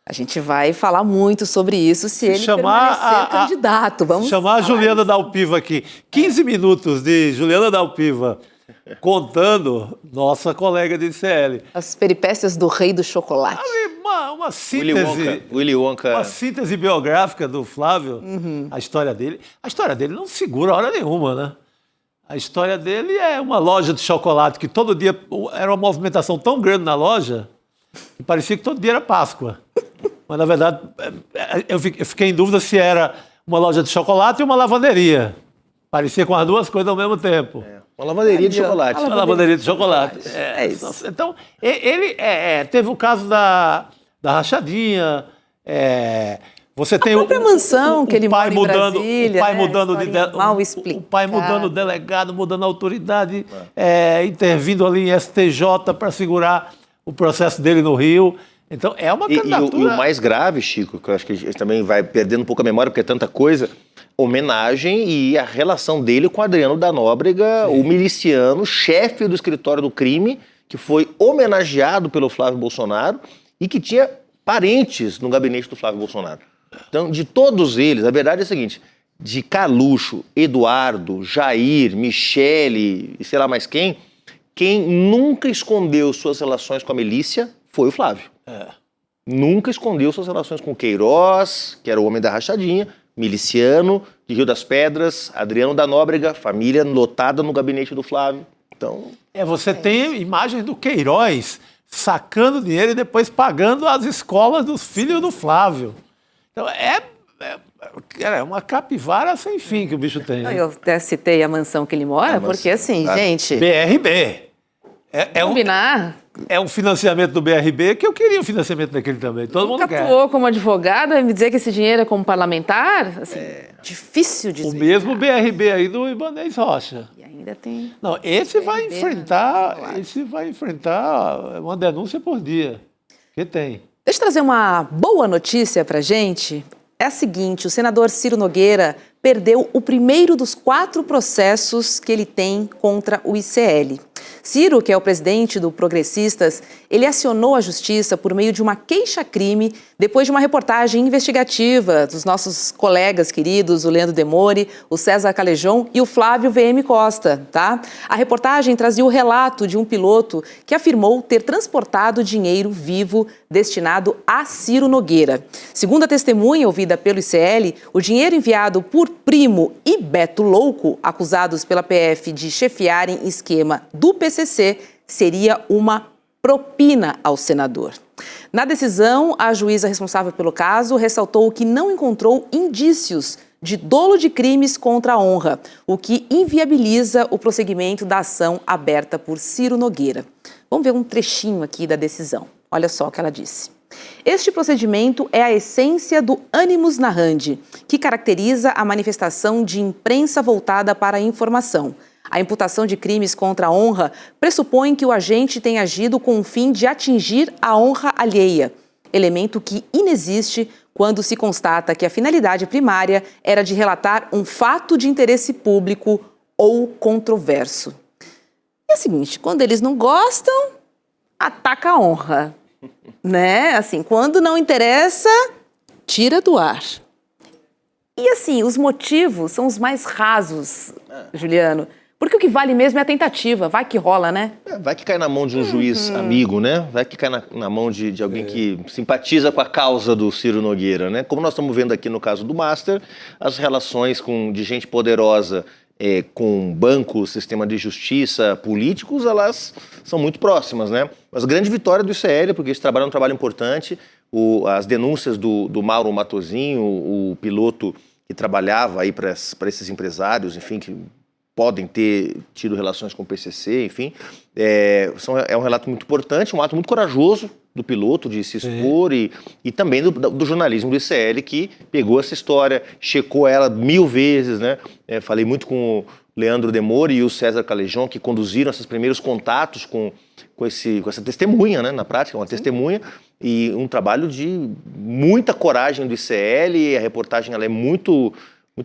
a gente vai falar muito sobre isso se ele permanecer candidato. Vamos chamar a Juliana Dalpiva aqui. 15 minutos de Juliana Dalpiva contando, nossa colega de ICL. As peripécias do rei do chocolate. Willy Uma síntese. Wonka. Uma síntese biográfica do Flávio, a história dele. A história dele não segura hora nenhuma, né? A história dele é uma loja de chocolate que todo dia era uma movimentação tão grande na loja que parecia que todo dia era Páscoa. Mas, na verdade, eu fiquei em dúvida se era uma loja de chocolate e uma lavanderia. Parecia com as duas coisas ao mesmo tempo. Uma lavanderia de chocolate. Uma lavanderia de chocolate. É isso. Então, ele teve o caso da rachadinha. Você tem a própria mansão que ele mora em Brasília. O pai mudando mal explicado. O pai mudando o delegado, mudando a autoridade, intervindo ali em STJ para segurar o processo dele no Rio. Então, é uma candidatura... E o mais grave, Chico, que eu acho que a gente também vai perdendo um pouco a memória, porque é tanta coisa, homenagem e a relação dele com Adriano da Nóbrega, o miliciano, chefe do escritório do crime, que foi homenageado pelo Flávio Bolsonaro e que tinha parentes no gabinete do Flávio Bolsonaro. Então, de todos eles, a verdade é a seguinte, de Carluxo, Eduardo, Jair, Michele e sei lá mais quem nunca escondeu suas relações com a milícia foi o Flávio. Nunca escondeu suas relações com Queiroz, que era o homem da rachadinha, miliciano, de Rio das Pedras, Adriano da Nóbrega, família lotada no gabinete do Flávio. Então... Você tem imagens do Queiroz sacando dinheiro e depois pagando as escolas dos filhos do Flávio. Então, é uma capivara sem fim que o bicho tem. Eu até citei a mansão que ele mora, porque assim, gente... BRB. Combinar... É um financiamento do BRB que eu queria o financiamento daquele também. Todo mundo quer. Atuou como advogado e me dizer que esse dinheiro é como parlamentar? Assim, difícil de explicar. O mesmo BRB aí do Ibanez Rocha. E ainda tem... Não, esse vai enfrentar uma denúncia por dia. Que tem. Deixa eu trazer uma boa notícia pra gente. É a seguinte, o senador Ciro Nogueira perdeu o primeiro dos 4 processos que ele tem contra o ICL. Ciro, que é o presidente do Progressistas, ele acionou a justiça por meio de uma queixa-crime depois de uma reportagem investigativa dos nossos colegas queridos, o Leandro Demore, o César Calejon e o Flávio VM Costa, tá? A reportagem trazia o relato de um piloto que afirmou ter transportado dinheiro vivo destinado a Ciro Nogueira. Segundo a testemunha ouvida pelo ICL, o dinheiro enviado por Primo e Beto Louco, acusados pela PF de chefiarem esquema do PCC, seria uma propina ao senador. Na decisão, a juíza responsável pelo caso ressaltou que não encontrou indícios de dolo de crimes contra a honra, o que inviabiliza o prosseguimento da ação aberta por Ciro Nogueira. Vamos ver um trechinho aqui da decisão. Olha só o que ela disse. Este procedimento é a essência do animus narrandi, que caracteriza a manifestação de imprensa voltada para a informação. A imputação de crimes contra a honra pressupõe que o agente tenha agido com o fim de atingir a honra alheia, elemento que inexiste quando se constata que a finalidade primária era de relatar um fato de interesse público ou controverso. É o seguinte, quando eles não gostam, ataca a honra, né? Assim, quando não interessa, tira do ar. E assim, os motivos são os mais rasos, Juliano, porque o que vale mesmo é a tentativa, vai que rola, né? Vai que cai na mão de um juiz amigo, né? Vai que cai na mão de alguém que simpatiza com a causa do Ciro Nogueira, né? Como nós estamos vendo aqui no caso do Master, as relações de gente poderosa com bancos, sistema de justiça, políticos, elas são muito próximas, né? Mas a grande vitória do ICL, porque esse trabalho é um trabalho importante, as denúncias do Mauro Matosinho, o piloto que trabalhava aí para esses empresários, enfim, que podem ter tido relações com o PCC, enfim, é um relato muito importante, um ato muito corajoso do piloto de se expor e também do jornalismo do ICL, que pegou essa história, checou ela 1000 vezes, né? Falei muito com o Leandro Demore e o César Calejon, que conduziram esses primeiros contatos com essa testemunha, né? Na prática, uma testemunha, e um trabalho de muita coragem do ICL, a reportagem ela é muito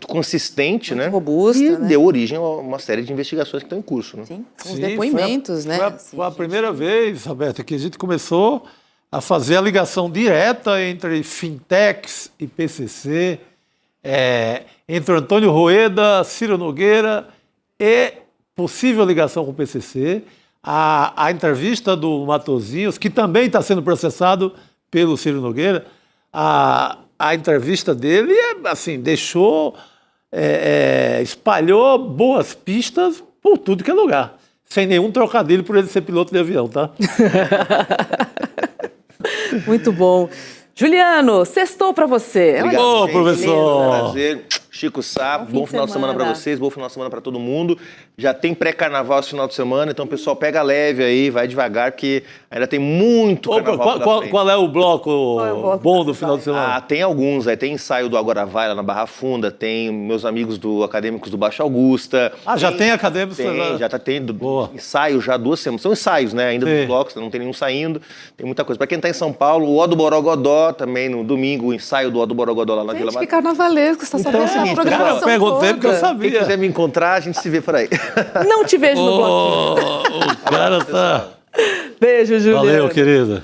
consistente, muito né? robusta, e né? deu origem a uma série de investigações que estão em curso, né? Sim, os depoimentos, né? Foi a primeira vez, Roberto, que a gente começou a fazer a ligação direta entre fintechs e PCC, entre Antônio Rueda, Ciro Nogueira e possível ligação com o PCC. A entrevista do Matosinhos, que também está sendo processado pelo Ciro Nogueira, a entrevista dele, assim, espalhou boas pistas por tudo que é lugar. Sem nenhum trocadilho por ele ser piloto de avião, tá? Muito bom. Juliano, sextou pra você. Obrigado, Ô, gente. professor. Prazer. Chico Sá, bom final de semana para semana. vocês, bom final de semana para todo mundo. Já tem pré-carnaval esse final de semana, então o pessoal pega leve aí, vai devagar, porque ainda tem muito carnaval pela frente. Qual é o bloco bloco bom do final de semana? Tem alguns, aí tem ensaio do Agora Vai lá na Barra Funda, tem meus amigos Acadêmicos do Baixo Augusta. Já tem acadêmicos? Já tá tendo Boa. ensaio já 2 semanas. São ensaios, né? Ainda dos blocos, não tem nenhum saindo. Tem muita coisa. Para quem tá em São Paulo, o Ó do Borogodó também, no domingo, o ensaio do Ó do Borogodó lá na Vila Gente, que Maria. carnavalesco, você está Então é o sabendo seguinte, a programação perguntei porque eu toda. sabia. Quem quiser me encontrar, a gente se vê por aí. Não te vejo no bloquinho. O cara tá... Beijo, Juliano. Valeu, querida.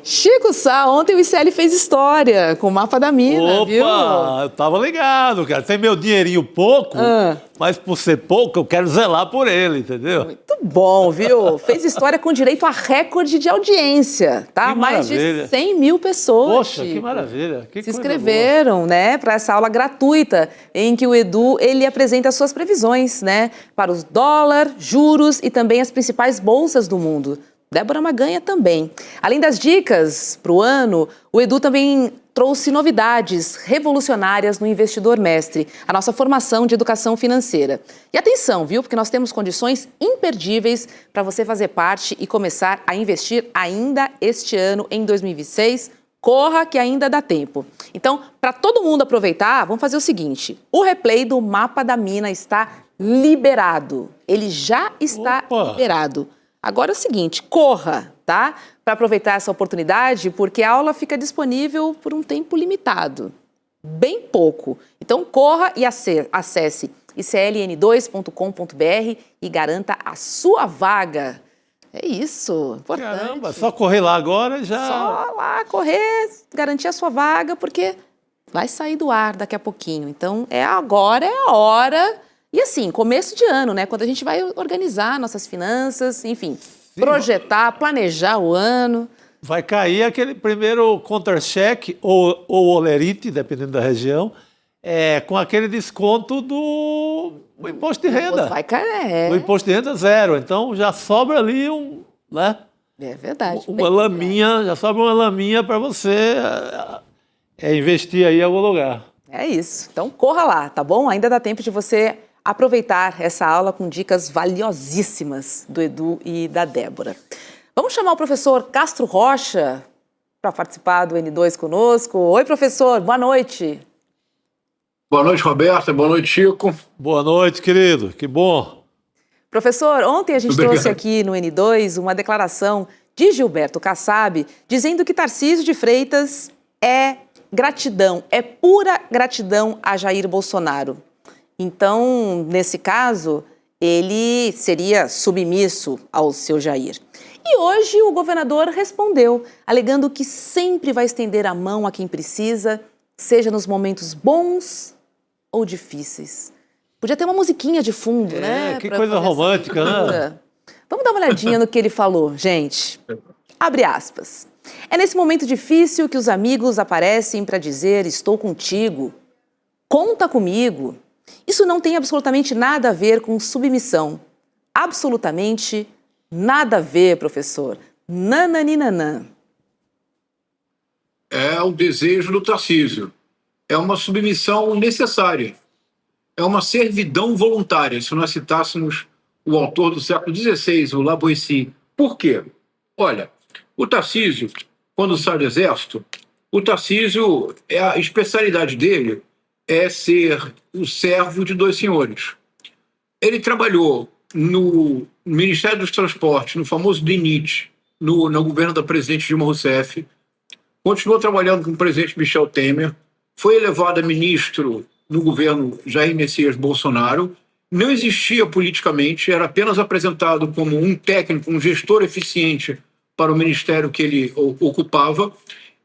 Chico Sá, ontem o ICL fez história com o mapa da mina, viu? Eu tava ligado, cara. Tem meu dinheirinho pouco, mas por ser pouco, eu quero zelar por ele, entendeu? Muito bom, viu? Fez história com direito a recorde de audiência, tá? Que Mais de maravilha. 100 mil pessoas. Poxa, que maravilha. Que Se coisa inscreveram, né, para essa aula gratuita em que o Edu ele apresenta as suas previsões, né, para os dólar, juros e também as principais bolsas do mundo. Débora Maganha também. Além das dicas para o ano, o Edu também trouxe novidades revolucionárias no Investidor Mestre, a nossa formação de educação financeira. E atenção, viu? Porque nós temos condições imperdíveis para você fazer parte e começar a investir ainda este ano, em 2026. Corra que ainda dá tempo. Então, para todo mundo aproveitar, vamos fazer o seguinte. O replay do Mapa da Mina está liberado. Ele já está liberado. Agora é o seguinte, corra, tá? Para aproveitar essa oportunidade, porque a aula fica disponível por um tempo limitado. Bem pouco. Então, corra e acesse icln2.com.br e garanta a sua vaga. É isso, importante. Caramba, só correr lá agora já... Só lá correr, garantir a sua vaga, porque vai sair do ar daqui a pouquinho. Então, agora é a hora. E assim, começo de ano, né? Quando a gente vai organizar nossas finanças, enfim, projetar, planejar o ano. Vai cair aquele primeiro contra-cheque ou olerite, dependendo da região, com aquele desconto do imposto de renda. Vai cair, O imposto de renda zero. Então já sobra ali né? É verdade. Uma laminha, já sobra uma laminha para você investir aí em algum lugar. É isso. Então corra lá, tá bom? Ainda dá tempo de você aproveitar essa aula com dicas valiosíssimas do Edu e da Débora. Vamos chamar o professor Castro Rocha para participar do N2 conosco. Oi, professor, boa noite. Boa noite, Roberta. Boa noite, Chico. Boa noite, querido. Que bom. Professor, ontem a gente trouxe aqui no N2 uma declaração de Gilberto Kassab dizendo que Tarcísio de Freitas é gratidão, é pura gratidão a Jair Bolsonaro. Então, nesse caso, ele seria submisso ao seu Jair. E hoje o governador respondeu, alegando que sempre vai estender a mão a quem precisa, seja nos momentos bons ou difíceis. Podia ter uma musiquinha de fundo, né? Que coisa romântica, né? Vamos dar uma olhadinha no que ele falou, gente. Abre aspas. É nesse momento difícil que os amigos aparecem para dizer estou contigo, conta comigo. Isso não tem absolutamente nada a ver com submissão. Absolutamente nada a ver, professor. Nananinanã. É o desejo do Tarcísio. É uma submissão necessária. É uma servidão voluntária, se nós citássemos o autor do século XVI, o Lavoisier. Por quê? Olha, o Tarcísio, quando sai do exército, o Tarcísio, a especialidade dele é ser o servo de dois senhores. Ele trabalhou no Ministério dos Transportes, no famoso DENIT, no governo da presidente Dilma Rousseff, continuou trabalhando com o presidente Michel Temer, foi elevado a ministro no governo Jair Messias Bolsonaro, não existia politicamente, era apenas apresentado como um técnico, um gestor eficiente para o ministério que ele ocupava,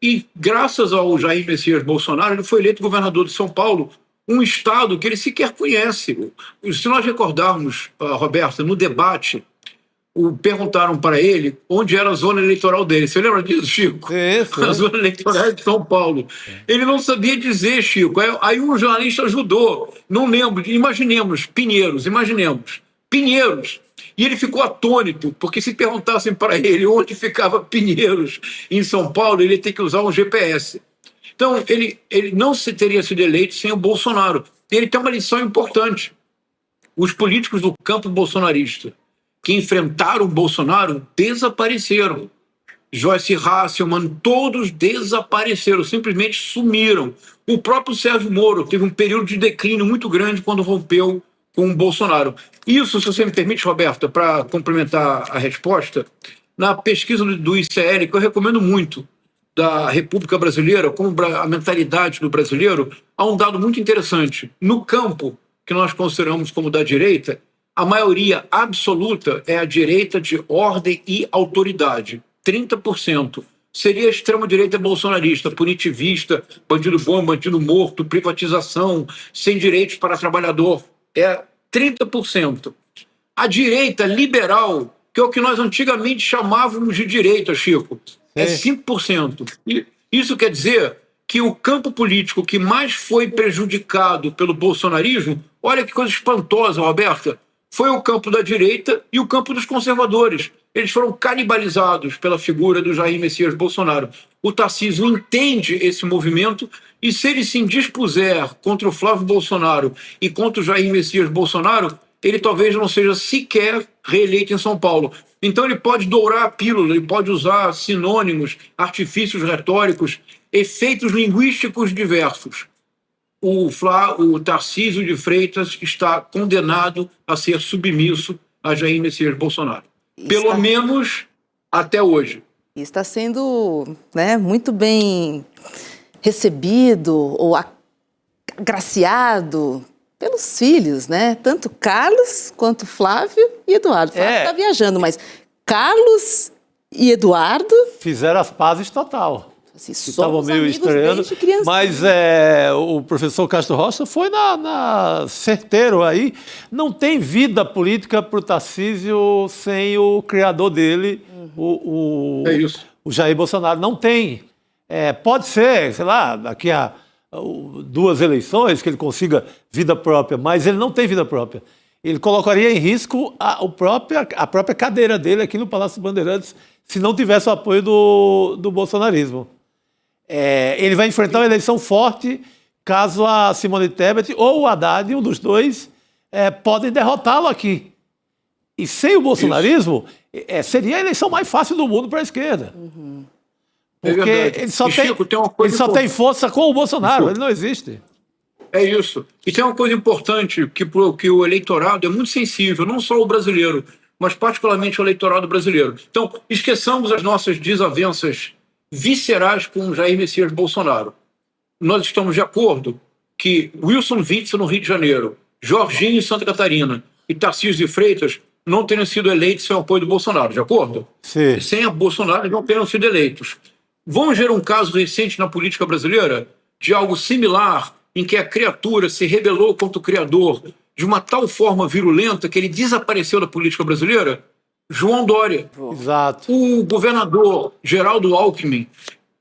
e graças ao Jair Messias Bolsonaro, ele foi eleito governador de São Paulo, um estado que ele sequer conhece. Se nós recordarmos, Roberta, no debate, perguntaram para ele onde era a zona eleitoral dele. Você lembra disso, Chico? Isso. A zona eleitoral de São Paulo. Ele não sabia dizer, Chico. Aí um jornalista ajudou. Não lembro. Imaginemos, Pinheiros. E ele ficou atônito, porque se perguntassem para ele onde ficava Pinheiros em São Paulo, ele ia ter que usar um GPS. Então, ele não teria sido eleito sem o Bolsonaro. Ele tem uma lição importante. Os políticos do campo bolsonarista que enfrentaram o Bolsonaro desapareceram. Joyce Hasselmann, todos desapareceram, simplesmente sumiram. O próprio Sérgio Moro teve um período de declínio muito grande quando rompeu com o Bolsonaro. Isso, se você me permite, Roberta, para complementar a resposta, na pesquisa do ICL, que eu recomendo muito, da República Brasileira, como a mentalidade do brasileiro, há um dado muito interessante. No campo que nós consideramos como da direita, a maioria absoluta é a direita de ordem e autoridade, 30%. Seria a extrema-direita bolsonarista, punitivista, bandido bom, bandido morto, privatização, sem direitos para trabalhador. É 30%. A direita liberal, que é o que nós antigamente chamávamos de direita, Chico, é 5%. E isso quer dizer que o campo político que mais foi prejudicado pelo bolsonarismo, olha que coisa espantosa, Roberta, foi o campo da direita e o campo dos conservadores. Eles foram canibalizados pela figura do Jair Messias Bolsonaro. O Tarcísio entende esse movimento e, se ele se indispuser contra o Flávio Bolsonaro e contra o Jair Messias Bolsonaro, ele talvez não seja sequer reeleito em São Paulo. Então ele pode dourar a pílula, ele pode usar sinônimos, artifícios retóricos, efeitos linguísticos diversos. O Tarcísio de Freitas está condenado a ser submisso a Jair Messias Bolsonaro. Pelo menos até hoje. Está sendo, né, muito bem recebido ou agraciado pelos filhos, né? Tanto Carlos quanto Flávio e Eduardo. Flávio está viajando, mas Carlos e Eduardo fizeram as pazes total. Assim, estavam meio estranhando, mas o professor Castro Rocha foi certeiro aí. Não tem vida política para o Tarcísio sem o criador dele, o Jair Bolsonaro. Não tem. Pode ser, sei lá, daqui a 2 eleições que ele consiga vida própria, mas ele não tem vida própria. Ele colocaria em risco a própria cadeira dele aqui no Palácio Bandeirantes se não tivesse o apoio do bolsonarismo. Ele vai enfrentar uma eleição forte caso a Simone Tebet ou o Haddad, um dos dois, podem derrotá-lo aqui. E sem o bolsonarismo, seria a eleição mais fácil do mundo para a esquerda. Porque verdade. ele só, E, Chico, tem uma coisa tem força com o Bolsonaro, Chico. ele não existe. É isso. E tem uma coisa importante, que o eleitorado é muito sensível, não só o brasileiro, mas particularmente o eleitorado brasileiro. Então, esqueçamos as nossas desavenças viscerais com Jair Messias Bolsonaro. Nós estamos de acordo que Wilson Witzel no Rio de Janeiro, Jorginho em Santa Catarina e Tarcísio de Freitas não tenham sido eleitos sem o apoio do Bolsonaro, de acordo? Sim. Sem a Bolsonaro não tenham sido eleitos. Vamos ver um caso recente na política brasileira de algo similar em que a criatura se rebelou contra o Criador de uma tal forma virulenta que ele desapareceu da política brasileira? João Dória. Exato. O governador Geraldo Alckmin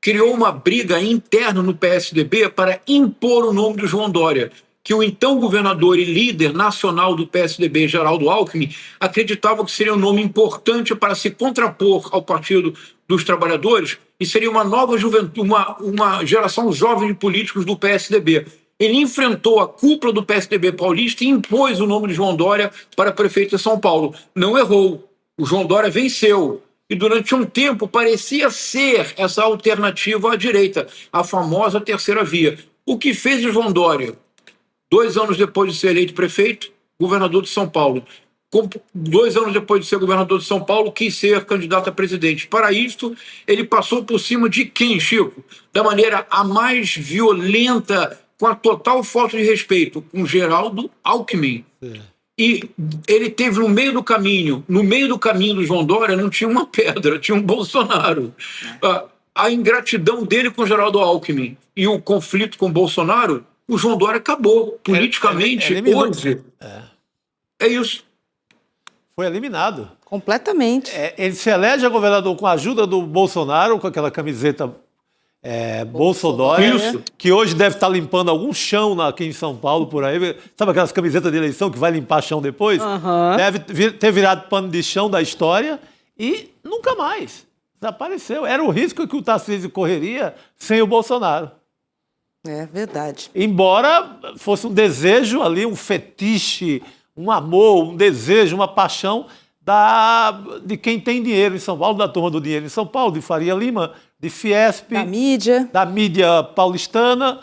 criou uma briga interna no PSDB para impor o nome do João Dória, que o então governador e líder nacional do PSDB, Geraldo Alckmin, acreditava que seria um nome importante para se contrapor ao Partido dos Trabalhadores e seria uma nova juventude, uma geração jovem de políticos do PSDB. Ele enfrentou a cúpula do PSDB paulista e impôs o nome de João Dória para prefeito de São Paulo. Não errou. O João Dória venceu. E durante um tempo parecia ser essa alternativa à direita, a famosa terceira via. O que fez o João Dória? 2 anos depois de ser eleito prefeito, governador de São Paulo. 2 anos depois de ser governador de São Paulo, quis ser candidato a presidente. Para isso, ele passou por cima de quem, Chico? Da maneira a mais violenta, com a total falta de respeito, com Geraldo Alckmin. E ele teve no meio do caminho do João Dória não tinha uma pedra, tinha um Bolsonaro. A ingratidão dele com Geraldo Alckmin e o conflito com Bolsonaro, o João Dória acabou. Politicamente, hoje, é isso. Foi eliminado. Completamente. Ele se elege a governador com a ajuda do Bolsonaro, com aquela camiseta Bolsodória, que hoje deve estar limpando algum chão aqui em São Paulo, por aí. Sabe aquelas camisetas de eleição que vai limpar chão depois? Deve ter virado pano de chão da história e nunca mais desapareceu. Era o risco que o Tarcísio correria sem o Bolsonaro. É verdade. Embora fosse um desejo ali, um fetiche, um amor, um desejo, uma paixão de quem tem dinheiro em São Paulo, da turma do dinheiro em São Paulo, de Faria Lima, de Fiesp, da mídia paulistana.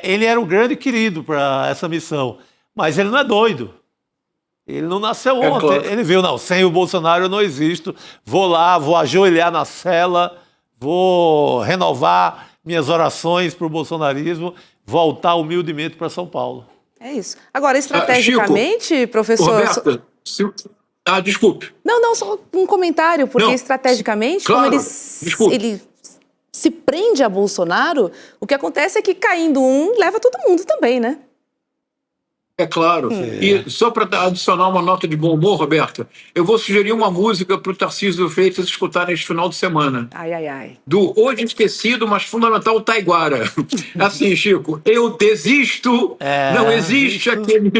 Ele era um grande querido para essa missão. Mas ele não é doido. Ele não nasceu ontem. Claro. Ele viu, não, sem o Bolsonaro eu não existo. Vou lá, vou ajoelhar na cela, vou renovar minhas orações para o bolsonarismo, voltar humildemente para São Paulo. É isso. Agora, estrategicamente, Chico, professor... Roberta, desculpe. Não, só um comentário, porque estrategicamente, claro, como ele se prende a Bolsonaro, o que acontece é que caindo um, leva todo mundo também, né? É claro. E só para adicionar uma nota de bom humor, Roberta, eu vou sugerir uma música para o Tarcísio de Freitas escutar neste final de semana. Ai. Do hoje esquecido, mas fundamental Taiguara. Assim, Chico, eu desisto, não existe aquele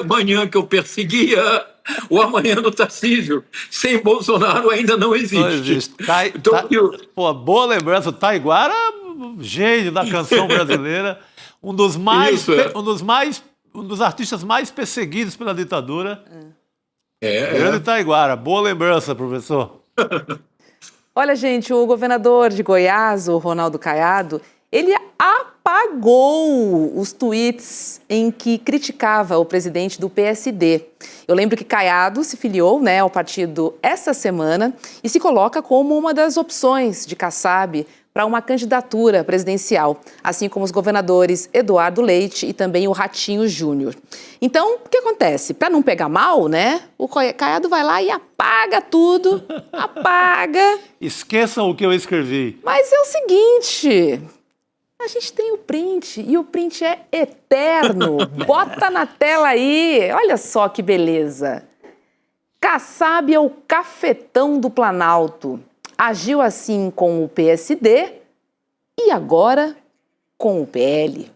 amanhã que eu perseguia, o amanhã do Tarcísio. Sem Bolsonaro ainda não existe. Não existe. Boa lembrança, o Taiguara, gênio da canção brasileira, um dos artistas mais perseguidos pela ditadura. Grande Taiguara. Boa lembrança, professor. Olha, gente, o governador de Goiás, o Ronaldo Caiado, ele apagou os tweets em que criticava o presidente do PSD. Eu lembro que Caiado se filiou, ao partido essa semana e se coloca como uma das opções de Kassab para uma candidatura presidencial, assim como os governadores Eduardo Leite e também o Ratinho Júnior. Então, o que acontece? Para não pegar mal, o Caiado vai lá e apaga tudo, apaga. Esqueçam o que eu escrevi. Mas é o seguinte, a gente tem o print e o print é eterno. Bota na tela aí, olha só que beleza. Kassab é o cafetão do Planalto. Agiu assim com o PSD e agora com o PL.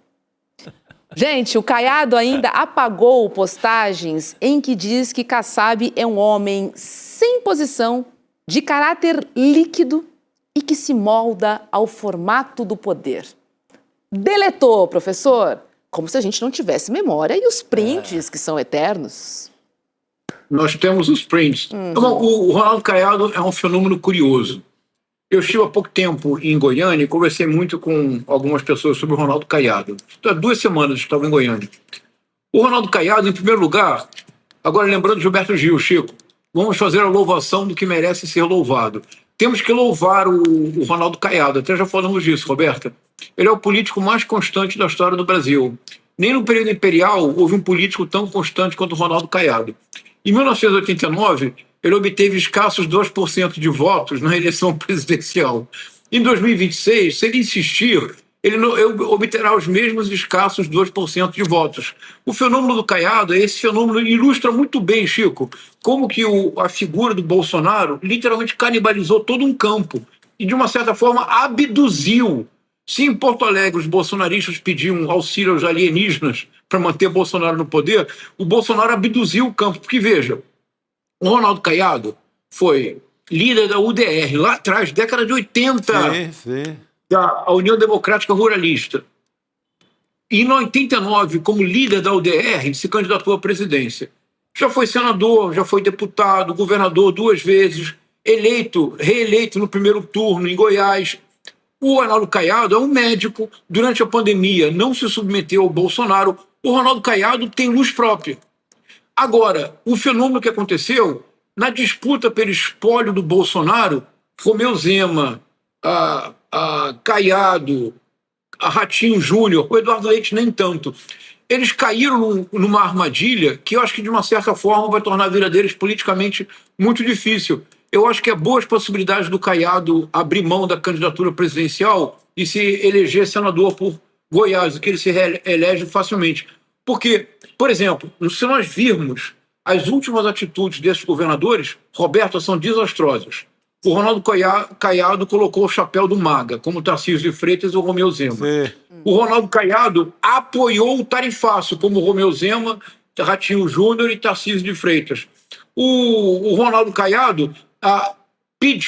Gente, o Caiado ainda apagou postagens em que diz que Kassab é um homem sem posição, de caráter líquido e que se molda ao formato do poder. Deletou, professor, como se a gente não tivesse memória e os prints que são eternos. Nós temos os prints. O Ronaldo Caiado é um fenômeno curioso. Eu estive há pouco tempo em Goiânia e conversei muito com algumas pessoas sobre o Ronaldo Caiado. Há 2 semanas eu estava em Goiânia. O Ronaldo Caiado, em primeiro lugar, agora lembrando de Gilberto Gil, Chico, vamos fazer a louvação do que merece ser louvado. Temos que louvar o Ronaldo Caiado, até já falamos disso, Roberta. Ele é o político mais constante da história do Brasil. Nem no período imperial houve um político tão constante quanto o Ronaldo Caiado. Em 1989, ele obteve escassos 2% de votos na eleição presidencial. Em 2026, se ele insistir, ele obterá os mesmos escassos 2% de votos. O fenômeno do Caiado, esse fenômeno ilustra muito bem, Chico, como que a figura do Bolsonaro literalmente canibalizou todo um campo e, de uma certa forma, abduziu. Se em Porto Alegre os bolsonaristas pediam auxílio aos alienígenas para manter Bolsonaro no poder, o Bolsonaro abduziu o campo. Porque, veja, o Ronaldo Caiado foi líder da UDR, lá atrás, década de 80, da União Democrática Ruralista. E em 89, como líder da UDR, se candidatou à presidência. Já foi senador, já foi deputado, governador 2 vezes, reeleito no primeiro turno em Goiás. O Ronaldo Caiado é um médico, durante a pandemia não se submeteu ao Bolsonaro. O Ronaldo Caiado tem luz própria. Agora, o fenômeno que aconteceu, na disputa pelo espólio do Bolsonaro, Romeu Zema, Caiado, Ratinho Júnior, o Eduardo Leite nem tanto, eles caíram numa armadilha que eu acho que, de uma certa forma, vai tornar a vida deles politicamente muito difícil. Eu acho que há boas possibilidades do Caiado abrir mão da candidatura presidencial e se eleger senador por Goiás, que ele se elege facilmente. Porque, por exemplo, se nós virmos as últimas atitudes desses governadores, Roberto, são desastrosas. O Ronaldo Caiado colocou o chapéu do MAGA, como o Tarcísio de Freitas ou o Romeu Zema. Sim. O Ronaldo Caiado apoiou o tarifaço, como o Romeu Zema, Ratinho Júnior e Tarcísio de Freitas. O Ronaldo Caiado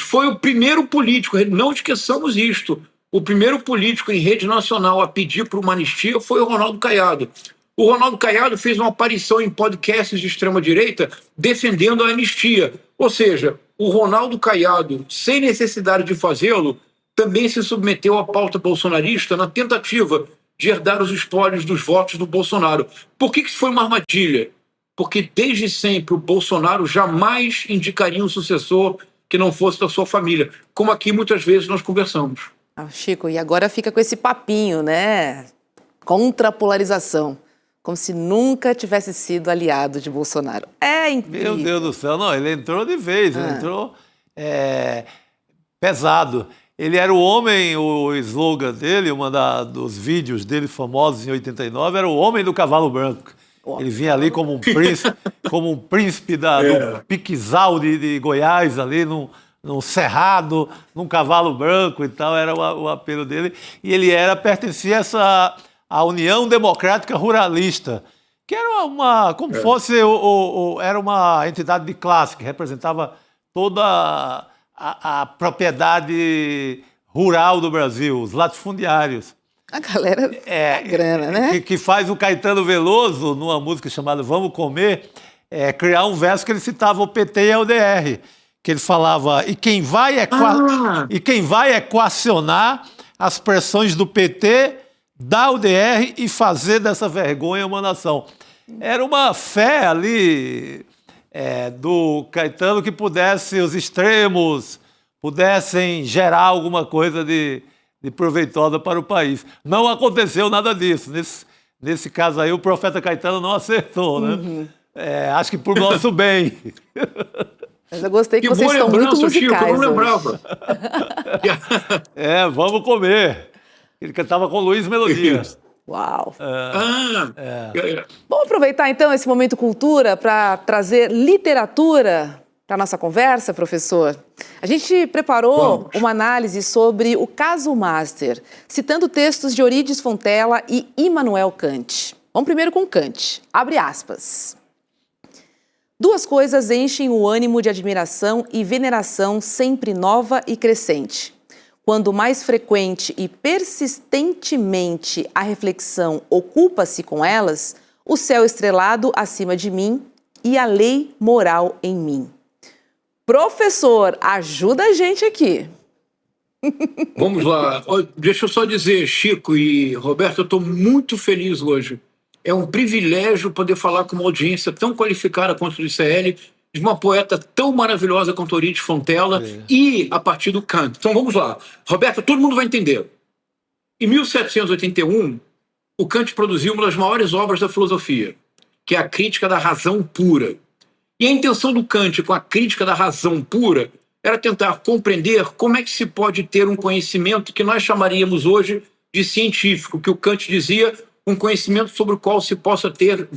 foi o primeiro político, não esqueçamos isto, o primeiro político em rede nacional a pedir por uma anistia foi o Ronaldo Caiado. O Ronaldo Caiado fez uma aparição em podcasts de extrema-direita defendendo a anistia. Ou seja, o Ronaldo Caiado, sem necessidade de fazê-lo, também se submeteu à pauta bolsonarista na tentativa de herdar os espólios dos votos do Bolsonaro. Por que isso foi uma armadilha? Porque desde sempre o Bolsonaro jamais indicaria um sucessor que não fosse da sua família, como aqui muitas vezes nós conversamos. Chico, e agora fica com esse papinho, né? Contra a polarização. Como se nunca tivesse sido aliado de Bolsonaro. É incrível. Meu Deus do céu, não, ele entrou de vez, ele entrou pesado. Ele era o homem, o slogan dele, dos vídeos dele famosos em 89, era o homem do cavalo branco. Ele vinha ali como um príncipe do Piquizal de Goiás, ali num cerrado, num cavalo branco e tal, era o apelo dele. E ele pertencia à União Democrática Ruralista, que era como fosse, era uma entidade de classe, que representava toda a propriedade rural do Brasil, os latifundiários. A galera grana, né? Que faz o Caetano Veloso, numa música chamada Vamos Comer, criar um verso que ele citava o PT e a UDR, que ele falava, e quem vai equacionar as pressões do PT, da UDR e fazer dessa vergonha uma nação. Era uma fé ali do Caetano que os extremos pudessem gerar alguma coisa de proveitosa para o país. Não aconteceu nada disso. Nesse caso aí, o profeta Caetano não acertou, né? Acho que por nosso bem. Mas eu gostei que vocês estão muito musicais, Chico, eu não lembrava. Vamos comer. Ele cantava com Luiz Melodia. Uau! Vamos aproveitar, então, esse momento cultura para trazer literatura para a nossa conversa, professor? A gente preparou uma análise sobre o caso Master, citando textos de Eurídice Fontella e Immanuel Kant. Vamos primeiro com Kant. Abre aspas. 2 coisas enchem o ânimo de admiração e veneração sempre nova e crescente. Quando mais frequente e persistentemente a reflexão ocupa-se com elas, o céu estrelado acima de mim e a lei moral em mim. Professor, ajuda a gente aqui. Vamos lá. Deixa eu só dizer, Chico e Roberto, eu estou muito feliz hoje. É um privilégio poder falar com uma audiência tão qualificada quanto o ICL, de uma poeta tão maravilhosa quanto Eurídice Fontella, e a partir do Kant. Então vamos lá. Roberto, todo mundo vai entender. Em 1781, o Kant produziu uma das maiores obras da filosofia, que é a Crítica da Razão Pura. E a intenção do Kant com a Crítica da Razão Pura era tentar compreender como é que se pode ter um conhecimento que nós chamaríamos hoje de científico, que o Kant dizia, um conhecimento sobre o qual se possa ter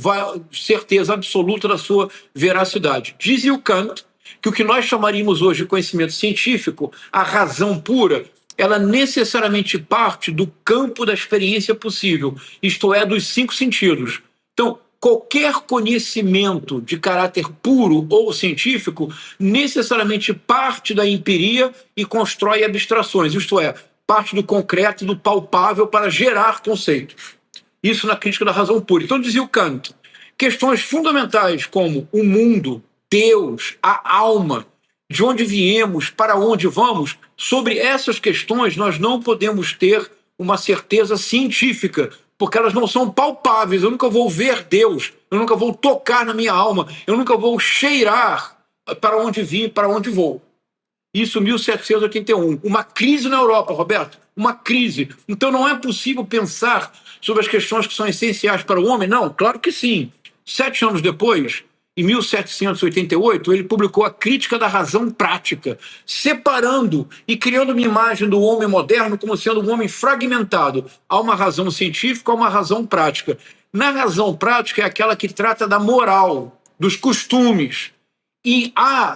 certeza absoluta da sua veracidade. Dizia o Kant que o que nós chamaríamos hoje de conhecimento científico, a razão pura, ela necessariamente parte do campo da experiência possível, isto é, dos 5 sentidos. Então, qualquer conhecimento de caráter puro ou científico necessariamente parte da empiria e constrói abstrações, isto é, parte do concreto, do palpável para gerar conceitos. Isso na Crítica da Razão Pura. Então, dizia o Kant, questões fundamentais como o mundo, Deus, a alma, de onde viemos, para onde vamos, sobre essas questões nós não podemos ter uma certeza científica, porque elas não são palpáveis. Eu nunca vou ver Deus, eu nunca vou tocar na minha alma, eu nunca vou cheirar para onde vim, para onde vou. Isso em 1781. Uma crise na Europa, Roberto, uma crise. Então não é possível pensar sobre as questões que são essenciais para o homem? Não, claro que sim. 7 anos depois, em 1788, ele publicou a Crítica da Razão Prática, separando e criando uma imagem do homem moderno como sendo um homem fragmentado. Há uma razão científica, há uma razão prática. Na razão prática é aquela que trata da moral, dos costumes. E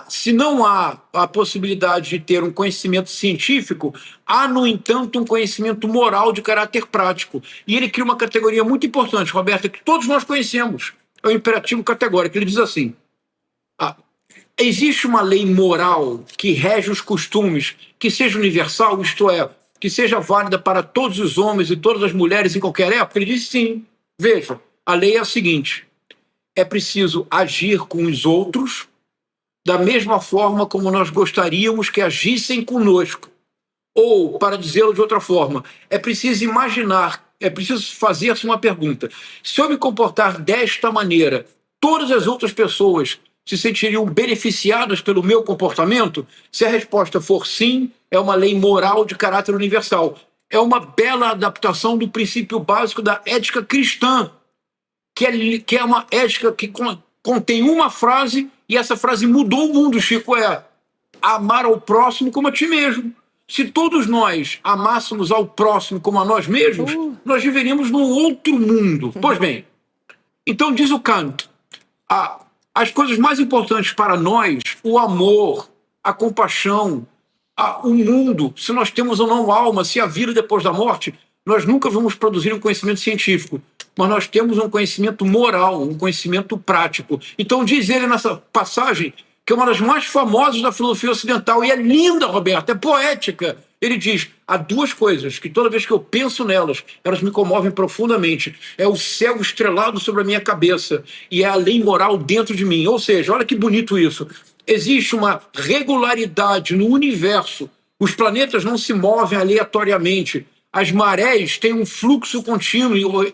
se não há a possibilidade de ter um conhecimento científico, há, no entanto, um conhecimento moral de caráter prático. E ele cria uma categoria muito importante, Roberta, que todos nós conhecemos. É o imperativo categórico. Ele diz assim, existe uma lei moral que rege os costumes, que seja universal, isto é, que seja válida para todos os homens e todas as mulheres em qualquer época? Ele diz sim. Veja, a lei é a seguinte, é preciso agir com os outros da mesma forma como nós gostaríamos que agissem conosco. Ou, para dizê-lo de outra forma, é preciso imaginar, é preciso fazer-se uma pergunta. Se eu me comportar desta maneira, todas as outras pessoas se sentiriam beneficiadas pelo meu comportamento? Se a resposta for sim, é uma lei moral de caráter universal. É uma bela adaptação do princípio básico da ética cristã, que é uma ética que contém uma frase, e essa frase mudou o mundo, Chico, é amar ao próximo como a ti mesmo. Se todos nós amássemos ao próximo como a nós mesmos, nós viveríamos num outro mundo. Pois bem, então diz o Kant, as coisas mais importantes para nós, o amor, a compaixão, o mundo, se nós temos ou não alma, se há vida depois da morte, nós nunca vamos produzir um conhecimento científico, mas nós temos um conhecimento moral, um conhecimento prático. Então diz ele nessa passagem, que é uma das mais famosas da filosofia ocidental, e é linda, Roberto, é poética. Ele diz, há 2 coisas que toda vez que eu penso nelas, elas me comovem profundamente. É o céu estrelado sobre a minha cabeça e é a lei moral dentro de mim. Ou seja, olha que bonito isso. Existe uma regularidade no universo. Os planetas não se movem aleatoriamente. As marés têm um fluxo contínuo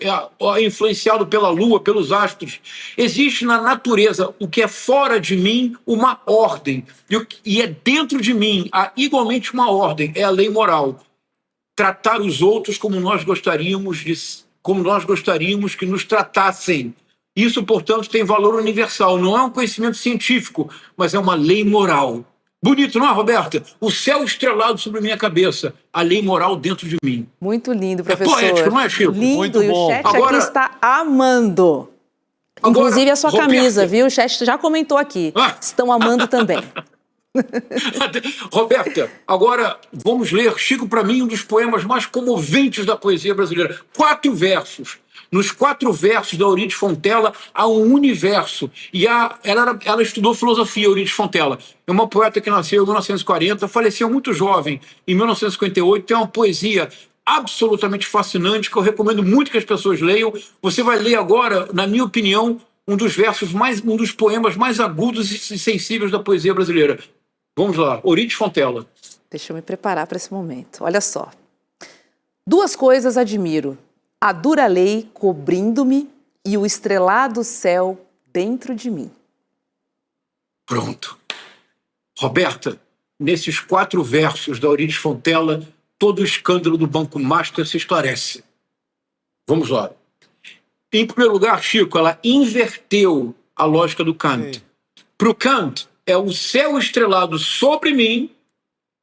influenciado pela Lua, pelos astros. Existe na natureza, o que é fora de mim, uma ordem. E é dentro de mim, há igualmente uma ordem, é a lei moral. Tratar os outros como nós gostaríamos que nos tratassem. Isso, portanto, tem valor universal. Não é um conhecimento científico, mas é uma lei moral. Bonito, não é, Roberta? O céu estrelado sobre a minha cabeça, a lei moral dentro de mim. Muito lindo, professor. É poético, não é, Chico? Lindo, Muito e bom. o chat Agora- aqui está amando. Agora, Inclusive a sua Roberta. camisa, viu? O chat já comentou aqui. Estão amando também. Roberta, agora vamos ler, Chico, para mim, um dos poemas mais comoventes da poesia brasileira. 4 versos. Nos 4 versos da Eurídice Fontella há um universo. E ela estudou filosofia, Eurídice Fontella. É uma poeta que nasceu em 1940, faleceu muito jovem, em 1958. Tem uma poesia absolutamente fascinante que eu recomendo muito que as pessoas leiam. Você vai ler agora, na minha opinião, um dos poemas mais agudos e sensíveis da poesia brasileira. Vamos lá, Eurídice Fontella. Deixa eu me preparar para esse momento. Olha só. 2 coisas admiro: a dura lei cobrindo-me e o estrelado céu dentro de mim. Pronto. Roberta, nesses 4 versos da Euridice Fontela, todo o escândalo do Banco Master se esclarece. Vamos lá. Em primeiro lugar, Chico, ela inverteu a lógica do Kant. Para o Kant, é o céu estrelado sobre mim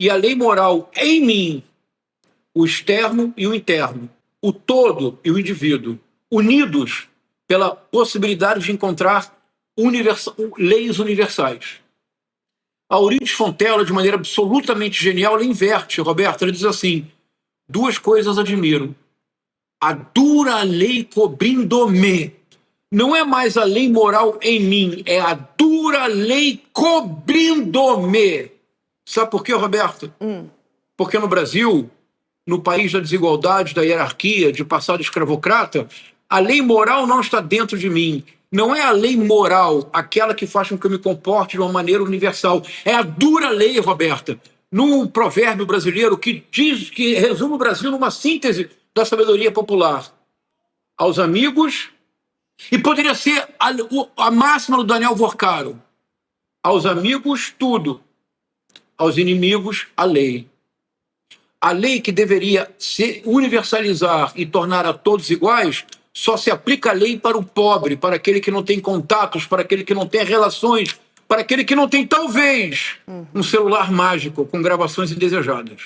e a lei moral em mim, o externo e o interno, o todo e o indivíduo, unidos pela possibilidade de encontrar leis universais. A Euridice Fontela, de maneira absolutamente genial, ela inverte, Roberto. Ela diz assim: 2 coisas admiro. A dura lei cobrindo-me. Não é mais a lei moral em mim, é a dura lei cobrindo-me. Sabe por quê, Roberto? Porque no Brasil, no país da desigualdade, da hierarquia, de passado escravocrata, a lei moral não está dentro de mim. Não é a lei moral aquela que faz com que eu me comporte de uma maneira universal. É a dura lei, Roberta. Num provérbio brasileiro que resume o Brasil numa síntese da sabedoria popular. Aos amigos, e poderia ser a máxima do Daniel Vorcaro: aos amigos, tudo. Aos inimigos, a lei. A lei que deveria se universalizar e tornar a todos iguais, só se aplica a lei para o pobre, para aquele que não tem contatos, para aquele que não tem relações, para aquele que não tem, talvez, um celular mágico com gravações indesejadas.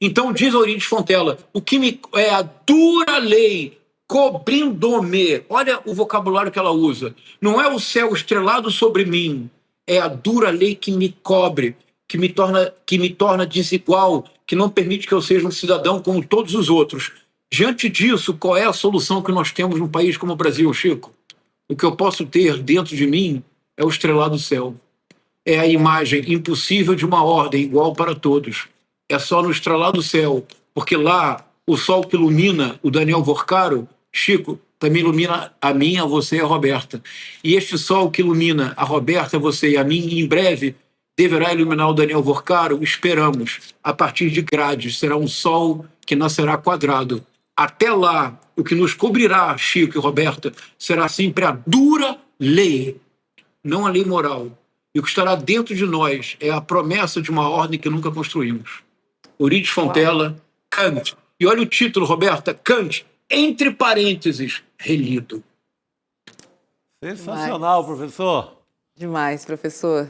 Então, diz a Euridice Fontela, o que é a dura lei cobrindo-me. Olha o vocabulário que ela usa. Não é o céu estrelado sobre mim, é a dura lei que me cobre, que me torna desigual, que não permite que eu seja um cidadão como todos os outros. Diante disso, qual é a solução que nós temos num país como o Brasil, Chico? O que eu posso ter dentro de mim é o estrelado céu. É a imagem impossível de uma ordem igual para todos. É só no estrelado céu, porque lá o sol que ilumina o Daniel Vorcaro, Chico, também ilumina a mim, a você e a Roberta. E este sol que ilumina a Roberta, a você e a mim, em breve, deverá iluminar o Daniel Vorcaro, esperamos, a partir de grades. Será um sol que nascerá quadrado. Até lá, o que nos cobrirá, Chico e Roberta, será sempre a dura lei, não a lei moral. E o que estará dentro de nós é a promessa de uma ordem que nunca construímos. Euridice Fontela, Kant. E olha o título, Roberta: Kant, entre parênteses, relido. Sensacional, professor. Demais, professor.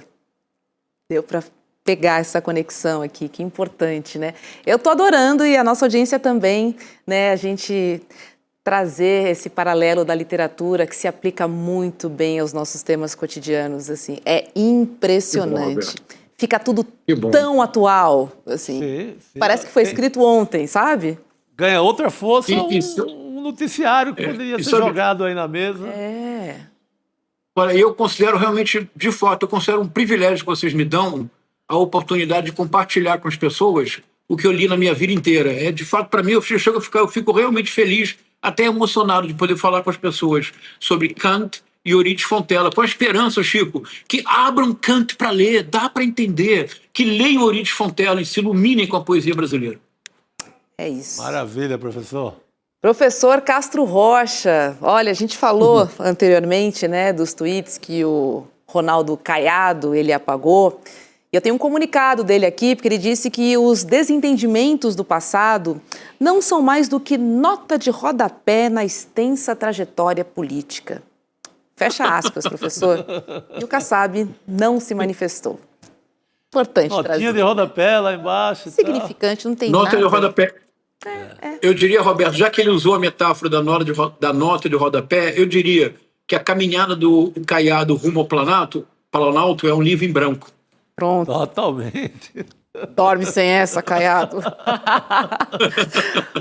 Deu para pegar essa conexão aqui, que importante, né? Eu tô adorando, e a nossa audiência também, né? A gente trazer esse paralelo da literatura que se aplica muito bem aos nossos temas cotidianos, assim, é impressionante. Fica tudo tão atual, assim. Sim. Parece que foi escrito ontem, sabe? Ganha outra força um noticiário que poderia ser jogado aí na mesa. Olha, eu considero realmente, de fato, eu considero um privilégio que vocês me dão a oportunidade de compartilhar com as pessoas o que eu li na minha vida inteira. De fato, para mim, eu fico realmente feliz, até emocionado de poder falar com as pessoas sobre Kant e Euridice Fontela, com a esperança, Chico, que abram Kant para ler, dá para entender, que leiam Euridice Fontela e se iluminem com a poesia brasileira. É isso. Maravilha, professor. Professor Castro Rocha, olha, a gente falou anteriormente, né, dos tweets que o Ronaldo Caiado, ele apagou. E eu tenho um comunicado dele aqui, porque ele disse que os desentendimentos do passado não são mais do que nota de rodapé na extensa trajetória política. Fecha aspas, professor. E o Kassab não se manifestou. Importante trazer. Notinha de rodapé lá embaixo. Significante, não tem nota nada. De rodapé. Eu diria, Roberto, já que ele usou a metáfora da nota de rodapé, eu diria que a caminhada do Caiado rumo ao Planalto é um livro em branco. Pronto. Totalmente. Dorme sem essa, Caiado.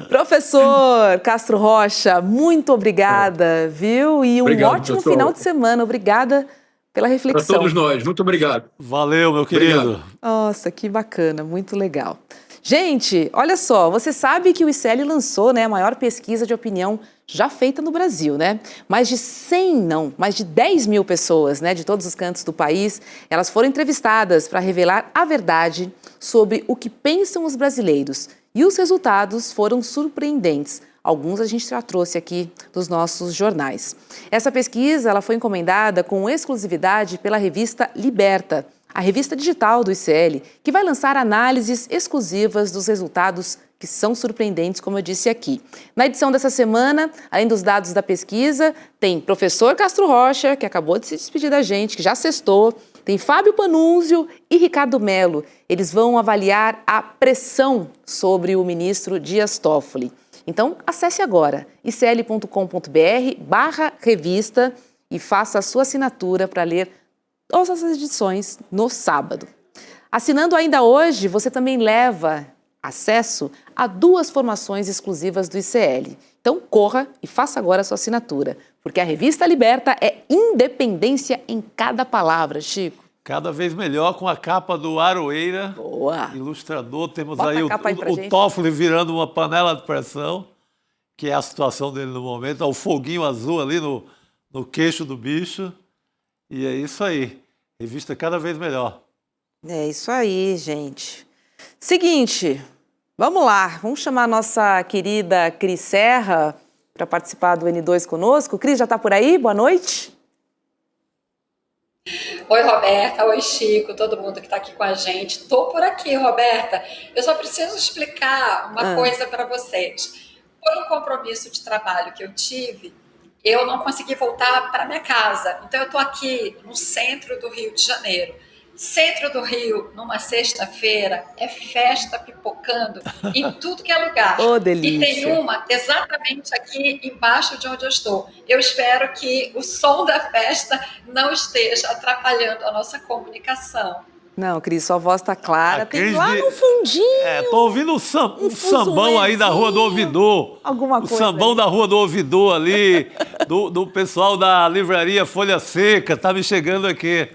Professor Castro Rocha, muito obrigada, viu? E um ótimo final de semana. Obrigada pela reflexão. Para todos nós, muito obrigado. Valeu, meu querido. Obrigado. Nossa, que bacana, muito legal. Gente, olha só, você sabe que o ICL lançou, né, a maior pesquisa de opinião já feita no Brasil, né? Mais de 10 mil pessoas, né, de todos os cantos do país, elas foram entrevistadas para revelar a verdade sobre o que pensam os brasileiros. E os resultados foram surpreendentes. Alguns a gente já trouxe aqui dos nossos jornais. Essa pesquisa ela foi encomendada com exclusividade pela revista Liberta, a revista digital do ICL, que vai lançar análises exclusivas dos resultados que são surpreendentes, como eu disse aqui. Na edição dessa semana, além dos dados da pesquisa, tem professor Castro Rocha, que acabou de se despedir da gente, que já sextou, tem Fábio Panunzio e Ricardo Mello. Eles vão avaliar a pressão sobre o ministro Dias Toffoli. Então, acesse agora icl.com.br/revista e faça a sua assinatura para ler todas as edições no sábado. Assinando ainda hoje, você também leva acesso a 2 formações exclusivas do ICL. Então, corra e faça agora a sua assinatura, porque a revista Liberta é independência em cada palavra, Chico. Cada vez melhor com a capa do Aroeira. Boa! Ilustrador. Temos Bota aí a capa aí pra o gente. Toffoli virando uma panela de pressão, que é a situação dele no momento. O foguinho azul ali no queixo do bicho. E é isso aí. Revista cada vez melhor. É isso aí, gente. Seguinte, vamos lá. Vamos chamar a nossa querida Cris Serra para participar do N2 conosco. Cris, já está por aí? Boa noite. Oi, Roberta. Oi, Chico. Todo mundo que está aqui com a gente. Tô por aqui, Roberta. Eu só preciso explicar uma coisa para vocês. Por um compromisso de trabalho que eu tive, eu não consegui voltar para minha casa. Então, eu estou aqui no centro do Rio de Janeiro. Centro do Rio, numa sexta-feira, é festa pipocando em tudo que é lugar. Oh, delícia. E tem uma exatamente aqui embaixo de onde eu estou. Eu espero que o som da festa não esteja atrapalhando a nossa comunicação. Não, Cris, sua voz tá clara. A Tem Cris lá de- no fundinho. Tô ouvindo um sambão aí da Rua do Ouvidor. Alguma O coisa sambão aí. da Rua do Ouvidor ali, do pessoal da livraria Folha Seca, tá me chegando aqui.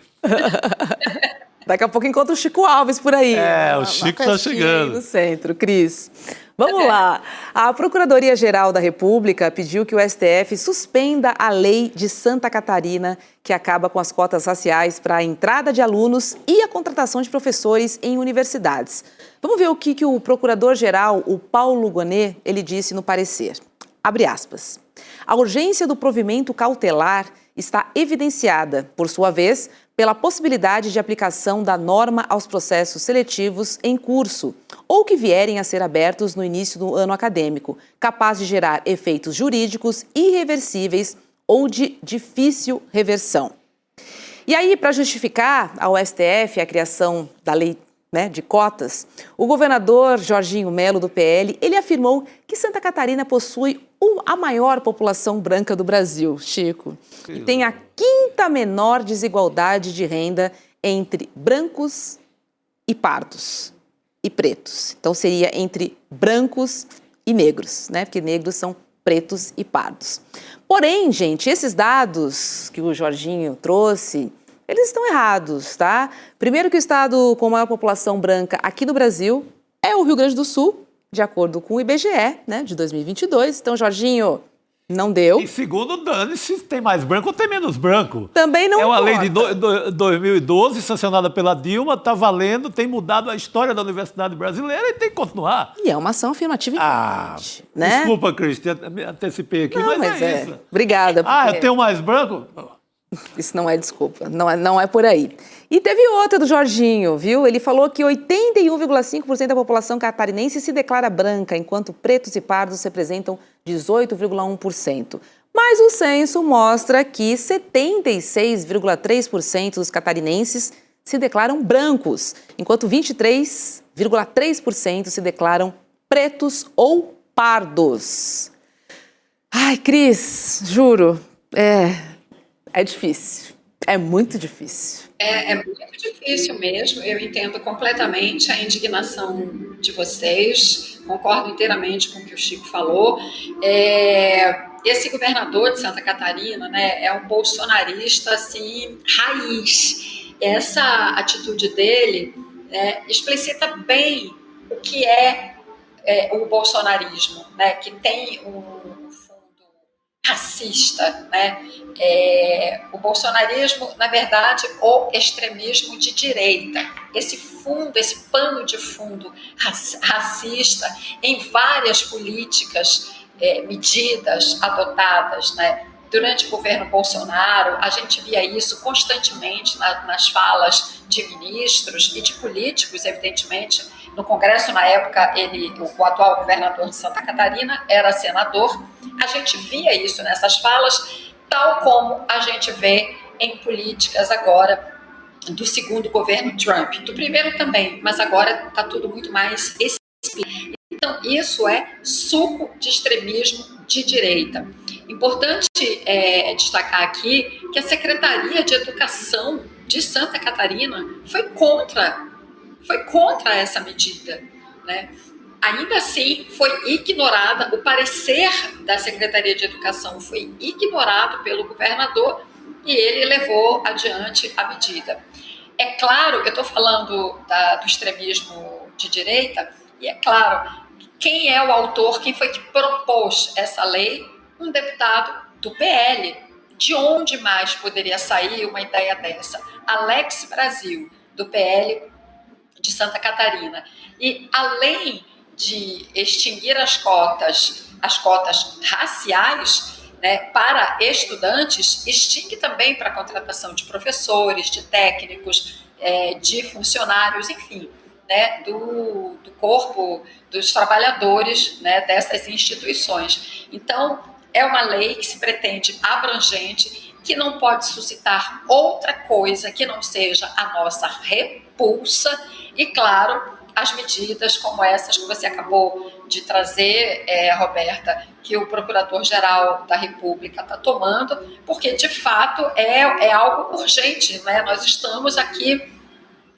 Daqui a pouco encontra o Chico Alves por aí. É, o Uma Chico tá festinha chegando. aí no centro, Cris. Vamos lá. A Procuradoria-Geral da República pediu que o STF suspenda a lei de Santa Catarina, que acaba com as cotas raciais para a entrada de alunos e a contratação de professores em universidades. Vamos ver o que o Procurador-Geral, o Paulo Gonet, ele disse no parecer. Abre aspas. A urgência do provimento cautelar está evidenciada, por sua vez, pela possibilidade de aplicação da norma aos processos seletivos em curso ou que vierem a ser abertos no início do ano acadêmico, capaz de gerar efeitos jurídicos irreversíveis ou de difícil reversão. E aí, para justificar ao STF a criação da lei, né, de cotas, o governador Jorginho Mello, do PL, ele afirmou que Santa Catarina possui a maior população branca do Brasil, Chico, e tem a 5ª menor desigualdade de renda entre brancos e pardos e pretos. Então seria entre brancos e negros, né? Porque negros são pretos e pardos. Porém, gente, esses dados que o Jorginho trouxe, eles estão errados, tá? Primeiro que o estado com maior população branca aqui no Brasil é o Rio Grande do Sul, de acordo com o IBGE, né, de 2022. Então, Jorginho, não deu. E segundo, dane-se, tem mais branco ou tem menos branco. Também não É uma lei importa. de 2012, sancionada pela Dilma, está valendo, tem mudado a história da universidade brasileira e tem que continuar. E é uma ação afirmativa importante, né? Desculpa, Cris, me antecipei aqui, Não, mas é isso. Obrigada. porque Eu tenho mais branco? Isso não é desculpa, não é por aí. E teve outra do Jorginho, viu? Ele falou que 81,5% da população catarinense se declara branca, enquanto pretos e pardos representam 18,1%. Mas o censo mostra que 76,3% dos catarinenses se declaram brancos, enquanto 23,3% se declaram pretos ou pardos. Ai, Cris, juro, é difícil, é muito difícil. É muito difícil mesmo, eu entendo completamente a indignação de vocês, concordo inteiramente com o que o Chico falou. Esse governador de Santa Catarina, né, é um bolsonarista assim, raiz. Essa atitude dele explicita bem o que é o bolsonarismo, né, que tem um fundo racista, né? O bolsonarismo, na verdade, o extremismo de direita, esse pano de fundo racista em várias políticas, medidas adotadas, né? Durante o governo Bolsonaro, a gente via isso constantemente nas falas de ministros e de políticos, evidentemente. No Congresso, na época, o atual governador de Santa Catarina era senador. A gente via isso nessas falas, tal como a gente vê em políticas agora do segundo governo Trump. Do primeiro também, mas agora está tudo muito mais explícito. Então, isso é suco de extremismo de direita. Importante destacar aqui que a Secretaria de Educação de Santa Catarina foi contra essa medida, né? Ainda assim, foi ignorada, o parecer da Secretaria de Educação foi ignorado pelo governador e ele levou adiante a medida. É claro que eu estou falando do extremismo de direita, e é claro, quem é o autor, quem foi que propôs essa lei? Um deputado do PL. De onde mais poderia sair uma ideia dessa? Alex Brasil, do PL de Santa Catarina. E além de extinguir as cotas raciais, né, para estudantes, extingue também para a contratação de professores, de técnicos, de funcionários, enfim, né, do corpo dos trabalhadores, né, dessas instituições. Então, é uma lei que se pretende abrangente, que não pode suscitar outra coisa que não seja a nossa repulsa e, claro, as medidas como essas que você acabou de trazer, Roberta, que o Procurador-Geral da República está tomando, porque, de fato, é algo urgente, né? Nós estamos aqui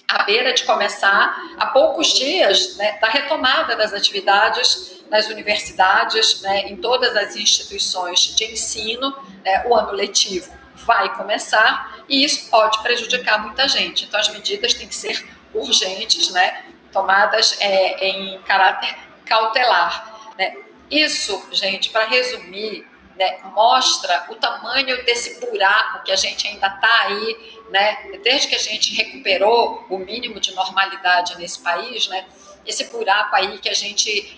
à beira de começar, há poucos dias, né, da retomada das atividades nas universidades, né, em todas as instituições de ensino, né, o ano letivo vai começar e isso pode prejudicar muita gente. Então, as medidas têm que ser urgentes, né, tomadas em caráter cautelar, né. Isso, gente, para resumir, né, mostra o tamanho desse buraco que a gente ainda está aí, né, desde que a gente recuperou o mínimo de normalidade nesse país, né, esse buraco aí que a gente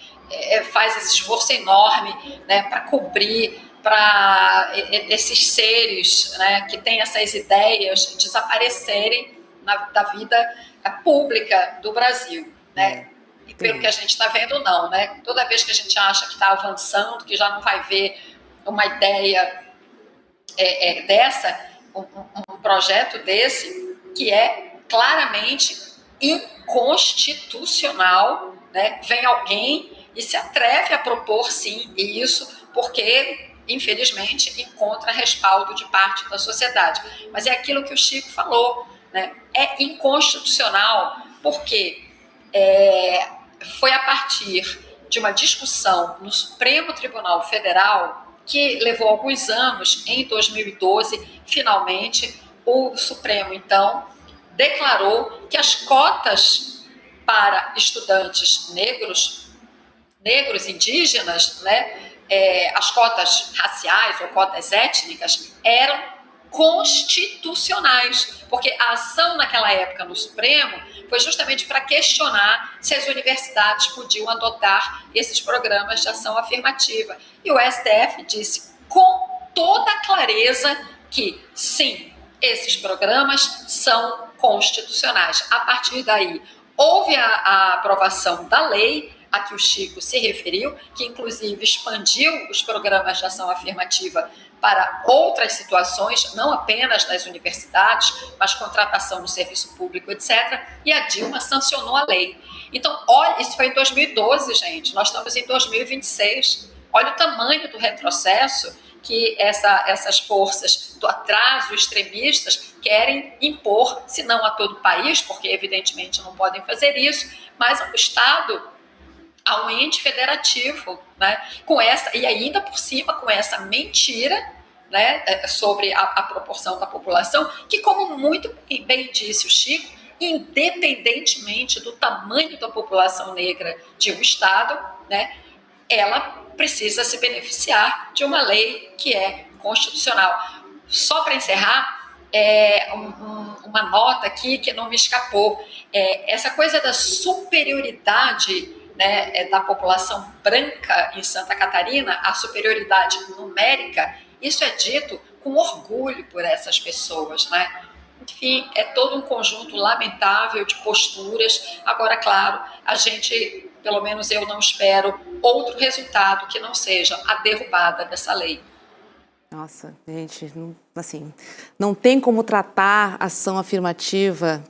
faz esse esforço enorme, né, para cobrir, para esses seres, né, que têm essas ideias desaparecerem da vida pública do Brasil, né? E pelo que a gente está vendo, não, né? Toda vez que a gente acha que está avançando, que já não vai ver uma ideia um projeto desse, que é claramente inconstitucional, né? Vem alguém e se atreve a propor, sim, isso, porque, infelizmente, encontra respaldo de parte da sociedade. Mas é aquilo que o Chico falou, né? É inconstitucional porque foi a partir de uma discussão no Supremo Tribunal Federal que levou alguns anos, em 2012, finalmente, o Supremo, então, declarou que as cotas para estudantes negros, indígenas, né, as cotas raciais ou cotas étnicas eram constitucionais, porque a ação naquela época no Supremo foi justamente para questionar se as universidades podiam adotar esses programas de ação afirmativa. E o STF disse com toda clareza que, sim, esses programas são constitucionais. A partir daí, houve a aprovação da lei a que o Chico se referiu, que inclusive expandiu os programas de ação afirmativa para outras situações, não apenas nas universidades, mas contratação no serviço público, etc. E a Dilma sancionou a lei. Então, olha, isso foi em 2012, gente. Nós estamos em 2026. Olha o tamanho do retrocesso que essas forças do atraso extremistas querem impor, se não a todo o país, porque evidentemente não podem fazer isso, mas ao Estado, a um ente federativo, né? E ainda por cima com essa mentira, né, sobre a proporção da população, que, como muito bem disse o Chico, independentemente do tamanho da população negra de um estado, né, ela precisa se beneficiar de uma lei que é constitucional. Só para encerrar, uma nota aqui que não me escapou. Essa coisa da superioridade, né, da população branca em Santa Catarina, a superioridade numérica, isso é dito com orgulho por essas pessoas, né? Enfim, é todo um conjunto lamentável de posturas. Agora, claro, a gente, pelo menos eu não espero outro resultado que não seja a derrubada dessa lei. Nossa, gente, não tem como tratar a ação afirmativa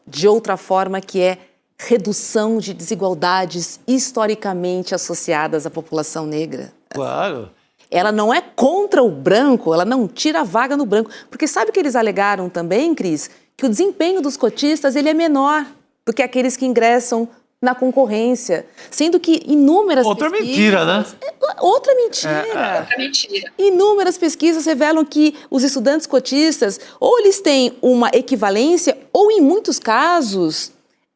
de outra forma que é redução de desigualdades historicamente associadas à população negra. Claro. Ela não é contra o branco, ela não tira a vaga no branco. Porque sabe que eles alegaram também, Cris, que o desempenho dos cotistas ele é menor do que aqueles que ingressam na concorrência, sendo que inúmeras Outra pesquisas... mentira, né? Outra mentira. Outra mentira. Inúmeras pesquisas revelam que os estudantes cotistas, ou eles têm uma equivalência, ou em muitos casos,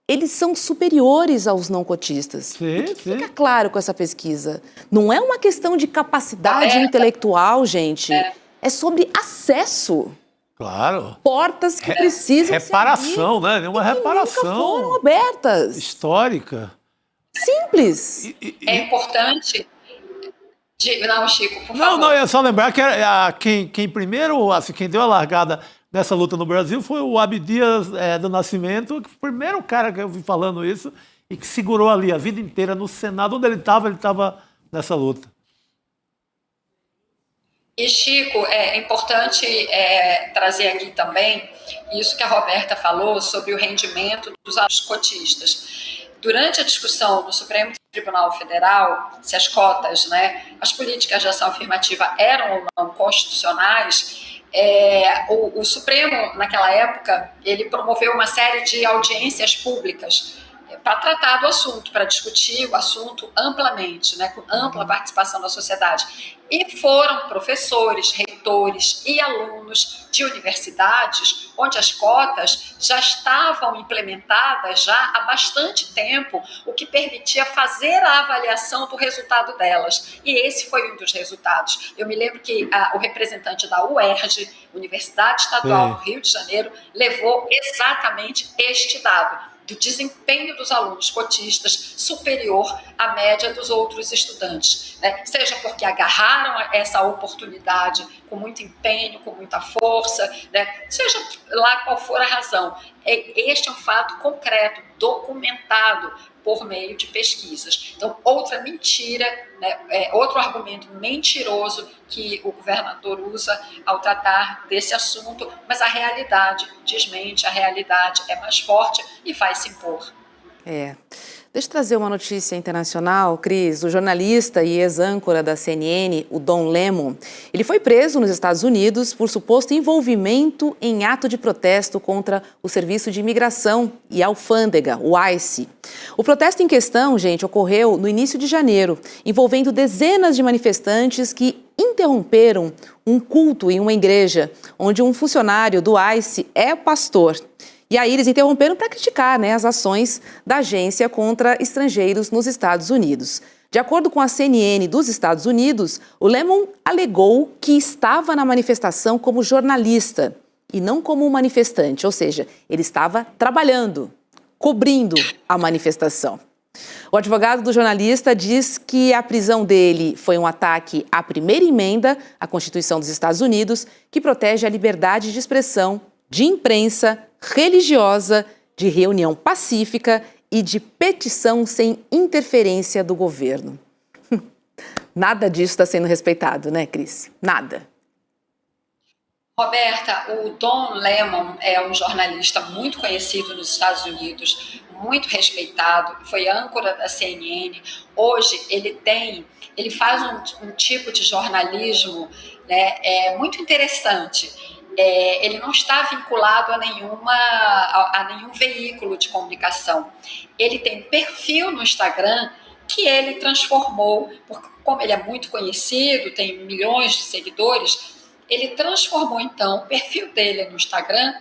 eles são superiores aos não cotistas. Sim, sim. Fica claro com essa pesquisa. Não é uma questão de capacidade intelectual, gente. É sobre acesso. Claro. Portas que precisam reparação, ser né? Uma reparação. Nunca foram abertas. Histórica. Simples. É importante... Não, Chico, por favor. Não, é só lembrar que quem primeiro, assim, quem deu a largada nessa luta no Brasil foi o Abdias do Nascimento, que foi o primeiro cara que eu vi falando isso e que segurou ali a vida inteira no Senado, onde ele estava nessa luta. E, Chico, é importante trazer aqui também isso que a Roberta falou sobre o rendimento dos cotistas. Durante a discussão no Supremo Tribunal Federal, se as cotas, né, as políticas de ação afirmativa eram ou não constitucionais, o Supremo, naquela época, ele promoveu uma série de audiências públicas para tratar do assunto, para discutir o assunto amplamente, né, com ampla participação da sociedade. E foram professores, reitores e alunos de universidades onde as cotas já estavam implementadas já há bastante tempo, o que permitia fazer a avaliação do resultado delas. E esse foi um dos resultados. Eu me lembro que o representante da UERJ, Universidade Estadual do Rio de Janeiro, levou exatamente este dado, do desempenho dos alunos cotistas superior à média dos outros estudantes, né? Seja porque agarraram essa oportunidade com muito empenho, com muita força, né? Seja lá qual for a razão. Este é um fato concreto, documentado por meio de pesquisas. Então, outra mentira, né, outro argumento mentiroso que o governador usa ao tratar desse assunto, mas a realidade desmente, a realidade é mais forte e vai se impor. Deixa eu trazer uma notícia internacional, Cris. O jornalista e ex-âncora da CNN, o Don Lemon, ele foi preso nos Estados Unidos por suposto envolvimento em ato de protesto contra o Serviço de Imigração e Alfândega, o ICE. O protesto em questão, gente, ocorreu no início de janeiro, envolvendo dezenas de manifestantes que interromperam um culto em uma igreja, onde um funcionário do ICE é pastor. E aí eles interromperam para criticar, né, as ações da agência contra estrangeiros nos Estados Unidos. De acordo com a CNN dos Estados Unidos, o Lemon alegou que estava na manifestação como jornalista e não como manifestante, ou seja, ele estava trabalhando, cobrindo a manifestação. O advogado do jornalista diz que a prisão dele foi um ataque à primeira emenda à Constituição dos Estados Unidos, que protege a liberdade de expressão, de imprensa, religiosa, de reunião pacífica e de petição sem interferência do governo. Nada disso está sendo respeitado, né, Cris? Nada. Roberta, o Don Lemon é um jornalista muito conhecido nos Estados Unidos, muito respeitado, foi âncora da CNN. Hoje ele faz um tipo de jornalismo, né, muito interessante. Ele não está vinculado a nenhum veículo de comunicação. Ele tem um perfil no Instagram que ele transformou, porque como ele é muito conhecido, tem milhões de seguidores, ele transformou então o perfil dele no Instagram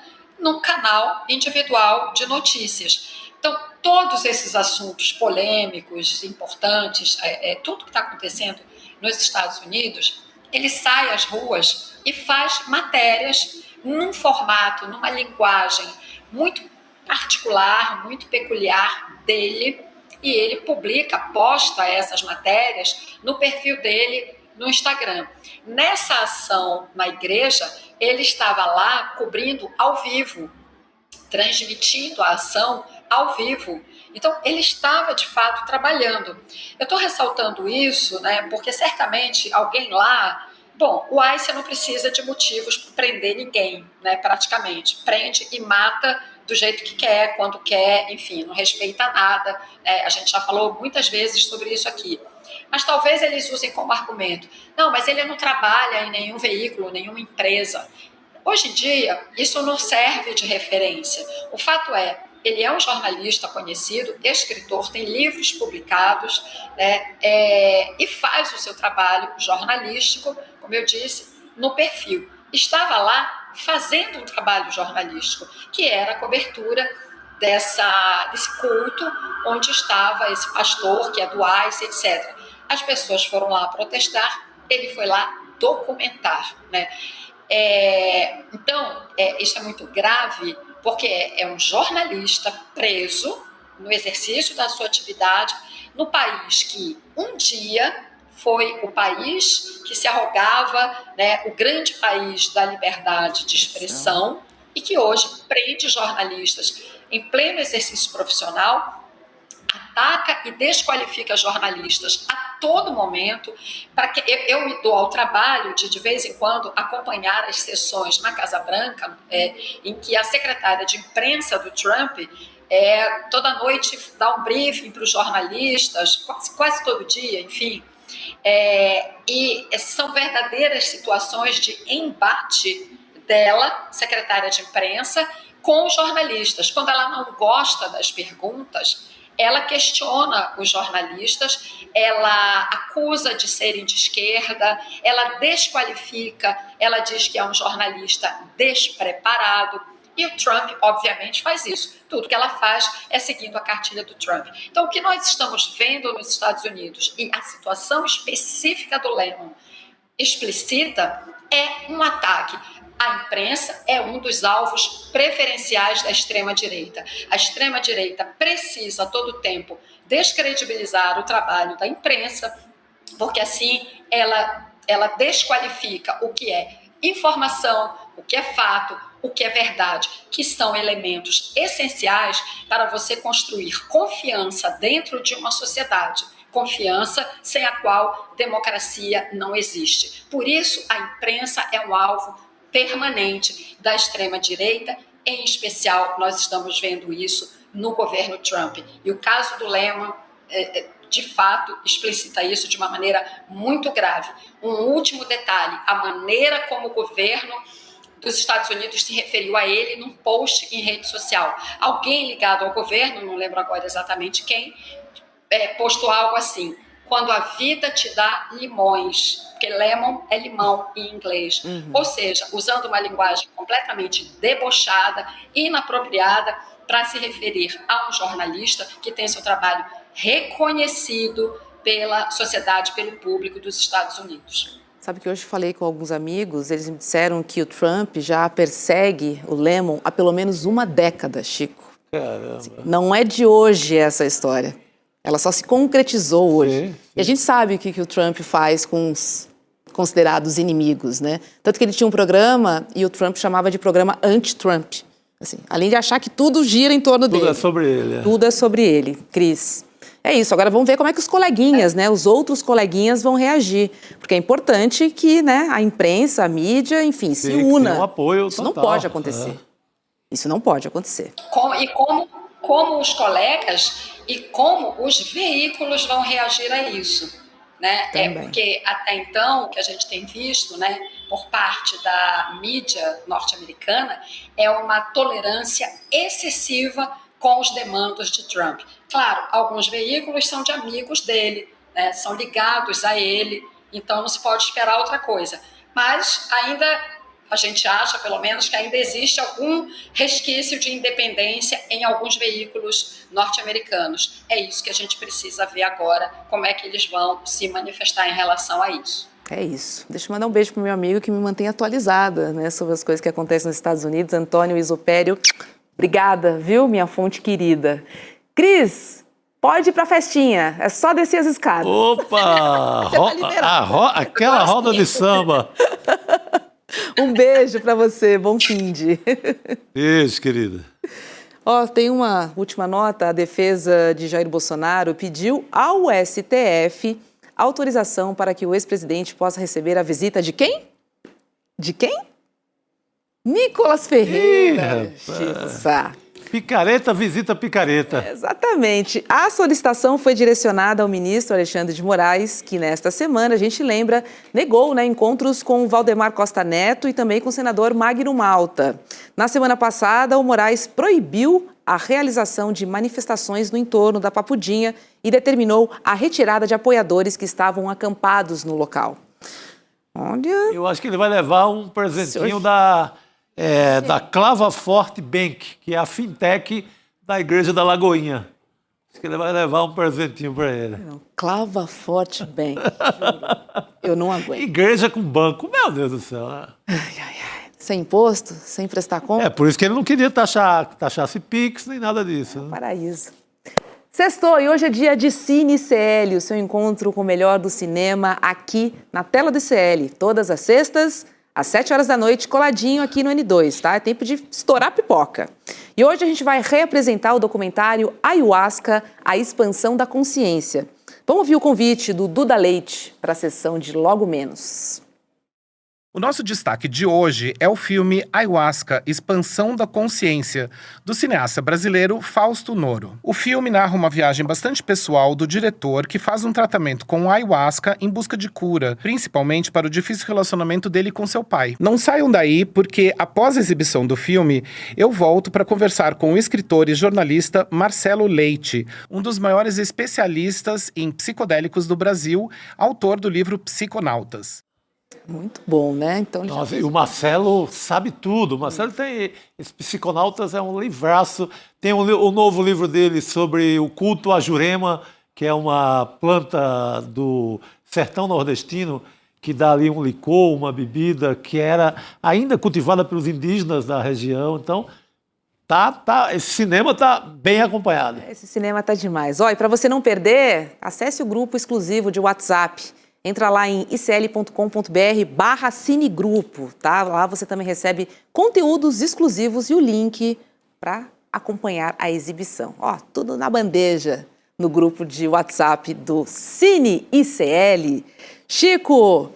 num canal individual de notícias. Então, todos esses assuntos polêmicos, importantes, tudo que está acontecendo nos Estados Unidos, ele sai às ruas e faz matérias num formato, numa linguagem muito particular, muito peculiar dele, e ele posta essas matérias no perfil dele no Instagram. Nessa ação na igreja, ele estava lá cobrindo ao vivo, transmitindo a ação ao vivo. Então, ele estava, de fato, trabalhando. Eu estou ressaltando isso, né, porque certamente alguém lá... Bom, o ICE não precisa de motivos para prender ninguém, né, praticamente. Prende e mata do jeito que quer, quando quer, enfim, não respeita nada. A gente já falou muitas vezes sobre isso aqui. Mas talvez eles usem como argumento. Não, mas ele não trabalha em nenhum veículo, nenhuma empresa. Hoje em dia, isso não serve de referência. O fato é, ele é um jornalista conhecido, escritor, tem livros publicados, né, e faz o seu trabalho jornalístico, como eu disse, no perfil. Estava lá fazendo um trabalho jornalístico, que era a cobertura desse culto, onde estava esse pastor, que é do ICE, etc. As pessoas foram lá protestar, ele foi lá documentar, né? Então, isso é muito grave, porque é um jornalista preso no exercício da sua atividade no país que um dia foi o país que se arrogava, né, o grande país da liberdade de expressão, e que hoje prende jornalistas em pleno exercício profissional, ataca e desqualifica jornalistas a todo momento. Para que eu me dou ao trabalho de vez em quando acompanhar as sessões na Casa Branca, em que a secretária de imprensa do Trump toda noite dá um briefing para os jornalistas, quase todo dia, enfim. E são verdadeiras situações de embate dela, secretária de imprensa, com os jornalistas. Quando ela não gosta das perguntas, ela questiona os jornalistas, ela acusa de serem de esquerda, ela desqualifica, ela diz que é um jornalista despreparado. E o Trump, obviamente, faz isso. Tudo que ela faz é seguindo a cartilha do Trump. Então, o que nós estamos vendo nos Estados Unidos, e a situação específica do Lemon explicita, é um ataque. A imprensa é um dos alvos preferenciais da extrema-direita. A extrema-direita precisa, a todo tempo, descredibilizar o trabalho da imprensa, porque assim ela desqualifica o que é informação, o que é fato, o que é verdade, que são elementos essenciais para você construir confiança dentro de uma sociedade. Confiança sem a qual democracia não existe. Por isso, a imprensa é um alvo permanente da extrema-direita, em especial nós estamos vendo isso no governo Trump. E o caso do Lemon, de fato, explicita isso de uma maneira muito grave. Um último detalhe, a maneira como o governo dos Estados Unidos se referiu a ele num post em rede social. Alguém ligado ao governo, não lembro agora exatamente quem, postou algo assim: quando a vida te dá limões, porque lemon é limão em inglês. Ou seja, usando uma linguagem completamente debochada, inapropriada, para se referir a um jornalista que tem seu trabalho reconhecido pela sociedade, pelo público dos Estados Unidos. Sabe que hoje falei com alguns amigos, eles me disseram que o Trump já persegue o Lemon há pelo menos uma década, Chico. Caramba. Não é de hoje essa história. Ela só se concretizou hoje. Sim. E a gente sabe o que o Trump faz com os considerados inimigos, né? Tanto que ele tinha um programa e o Trump chamava de programa anti-Trump. Assim, além de achar que tudo gira em torno dele. Tudo é sobre ele. Tudo é sobre ele, Cris. É isso, agora vamos ver como é que os coleguinhas, né, os outros coleguinhas vão reagir. Porque é importante que, né, a imprensa, a mídia, enfim, se una. Tem um apoio Isso total. não pode acontecer. Isso não pode acontecer. Como os colegas e como os veículos vão reagir a isso, né? Porque até então o que a gente tem visto, né, por parte da mídia norte-americana é uma tolerância excessiva com os demandos de Trump. Claro, alguns veículos são de amigos dele, né, são ligados a ele, então não se pode esperar outra coisa. Mas ainda a gente acha, pelo menos, que ainda existe algum resquício de independência em alguns veículos norte-americanos. É isso que a gente precisa ver agora, como é que eles vão se manifestar em relação a isso. É isso. Deixa eu mandar um beijo pro meu amigo que me mantém atualizada, né, sobre as coisas que acontecem nos Estados Unidos, Antônio Isopério. Obrigada, viu, minha fonte querida. Cris, pode ir pra festinha, é só descer as escadas. Opa! Aquela roda de samba. Um beijo pra você, bom finde. Beijo, querida. Ó, tem uma última nota. A defesa de Jair Bolsonaro pediu ao STF autorização para que o ex-presidente possa receber a visita de quem? De quem? Nicolas Ferreira. Chico Sá. Picareta visita picareta. Exatamente. A solicitação foi direcionada ao ministro Alexandre de Moraes, que nesta semana, a gente lembra, negou, né, encontros com Valdemar Costa Neto e também com o senador Magno Malta. Na semana passada, o Moraes proibiu a realização de manifestações no entorno da Papudinha e determinou a retirada de apoiadores que estavam acampados no local. Olha... Eu acho que ele vai levar um presentinho da Clava Forte Bank, que é a fintech da Igreja da Lagoinha. Acho que ele vai levar um presentinho para ele. Clava Forte Bank, juro. Eu não aguento. Igreja com banco, meu Deus do céu. Né? Sem imposto, sem prestar conta. É por isso que ele não queria taxasse Pix, nem nada disso. Né? Paraíso. Sextou, e hoje é dia de Cine ICL, o seu encontro com o melhor do cinema aqui na tela do ICL. Todas as sextas, às 7 horas da noite, coladinho aqui no N2, tá? É tempo de estourar a pipoca. E hoje a gente vai reapresentar o documentário Ayahuasca, a expansão da consciência. Vamos ouvir o convite do Duda Leite para a sessão de logo menos. O nosso destaque de hoje é o filme Ayahuasca, Expansão da Consciência, do cineasta brasileiro Fausto Noro. O filme narra uma viagem bastante pessoal do diretor que faz um tratamento com ayahuasca em busca de cura, principalmente para o difícil relacionamento dele com seu pai. Não saiam daí porque, após a exibição do filme, eu volto para conversar com o escritor e jornalista Marcelo Leite, um dos maiores especialistas em psicodélicos do Brasil, autor do livro Psiconautas. Muito bom, né? Então, Nossa, e o Marcelo sabe tudo. O Marcelo tem... Esse Psiconautas é um livraço. Tem o novo livro dele sobre o culto à Jurema, que é uma planta do sertão nordestino que dá ali um licor, uma bebida que era ainda cultivada pelos indígenas da região. Então, esse cinema está bem acompanhado. Esse cinema está demais. Ó, e para você não perder, acesse o grupo exclusivo de WhatsApp. Entra lá em icl.com.br/cinegrupo, tá? Lá você também recebe conteúdos exclusivos e o link para acompanhar a exibição. Ó, tudo na bandeja no grupo de WhatsApp do Cine ICL. Chico,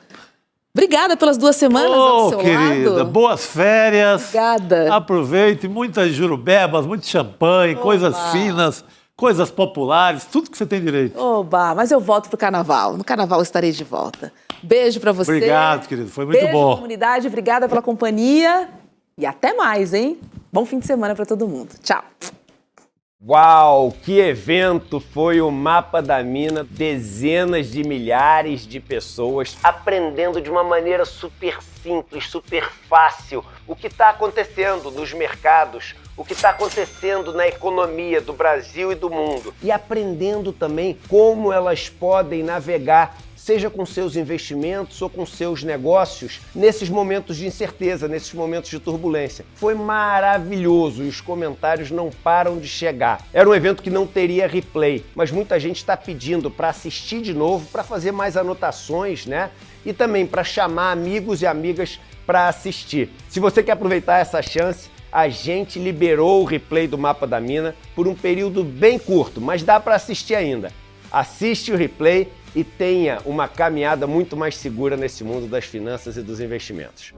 obrigada pelas 2 semanas ao seu querida, lado. Boas férias. Obrigada. Aproveite, muitas jurubebas, muito champanhe, coisas finas. Coisas populares, tudo que você tem direito. Oba, mas eu volto pro carnaval. No carnaval estarei de volta. Beijo pra você. Obrigado, querido. Foi muito bom. Beijo, comunidade. Obrigada pela companhia. E até mais, hein? Bom fim de semana pra todo mundo. Tchau. Uau, que evento foi o Mapa da Mina. Dezenas de milhares de pessoas aprendendo de uma maneira super simples, super fácil o que está acontecendo nos mercados, o que está acontecendo na economia do Brasil e do mundo. E aprendendo também como elas podem navegar, seja com seus investimentos ou com seus negócios, nesses momentos de incerteza, nesses momentos de turbulência. Foi maravilhoso e os comentários não param de chegar. Era um evento que não teria replay, mas muita gente está pedindo para assistir de novo, para fazer mais anotações, né? E também para chamar amigos e amigas para assistir. Se você quer aproveitar essa chance, a gente liberou o replay do Mapa da Mina por um período bem curto, mas dá para assistir ainda. Assiste o replay e tenha uma caminhada muito mais segura nesse mundo das finanças e dos investimentos.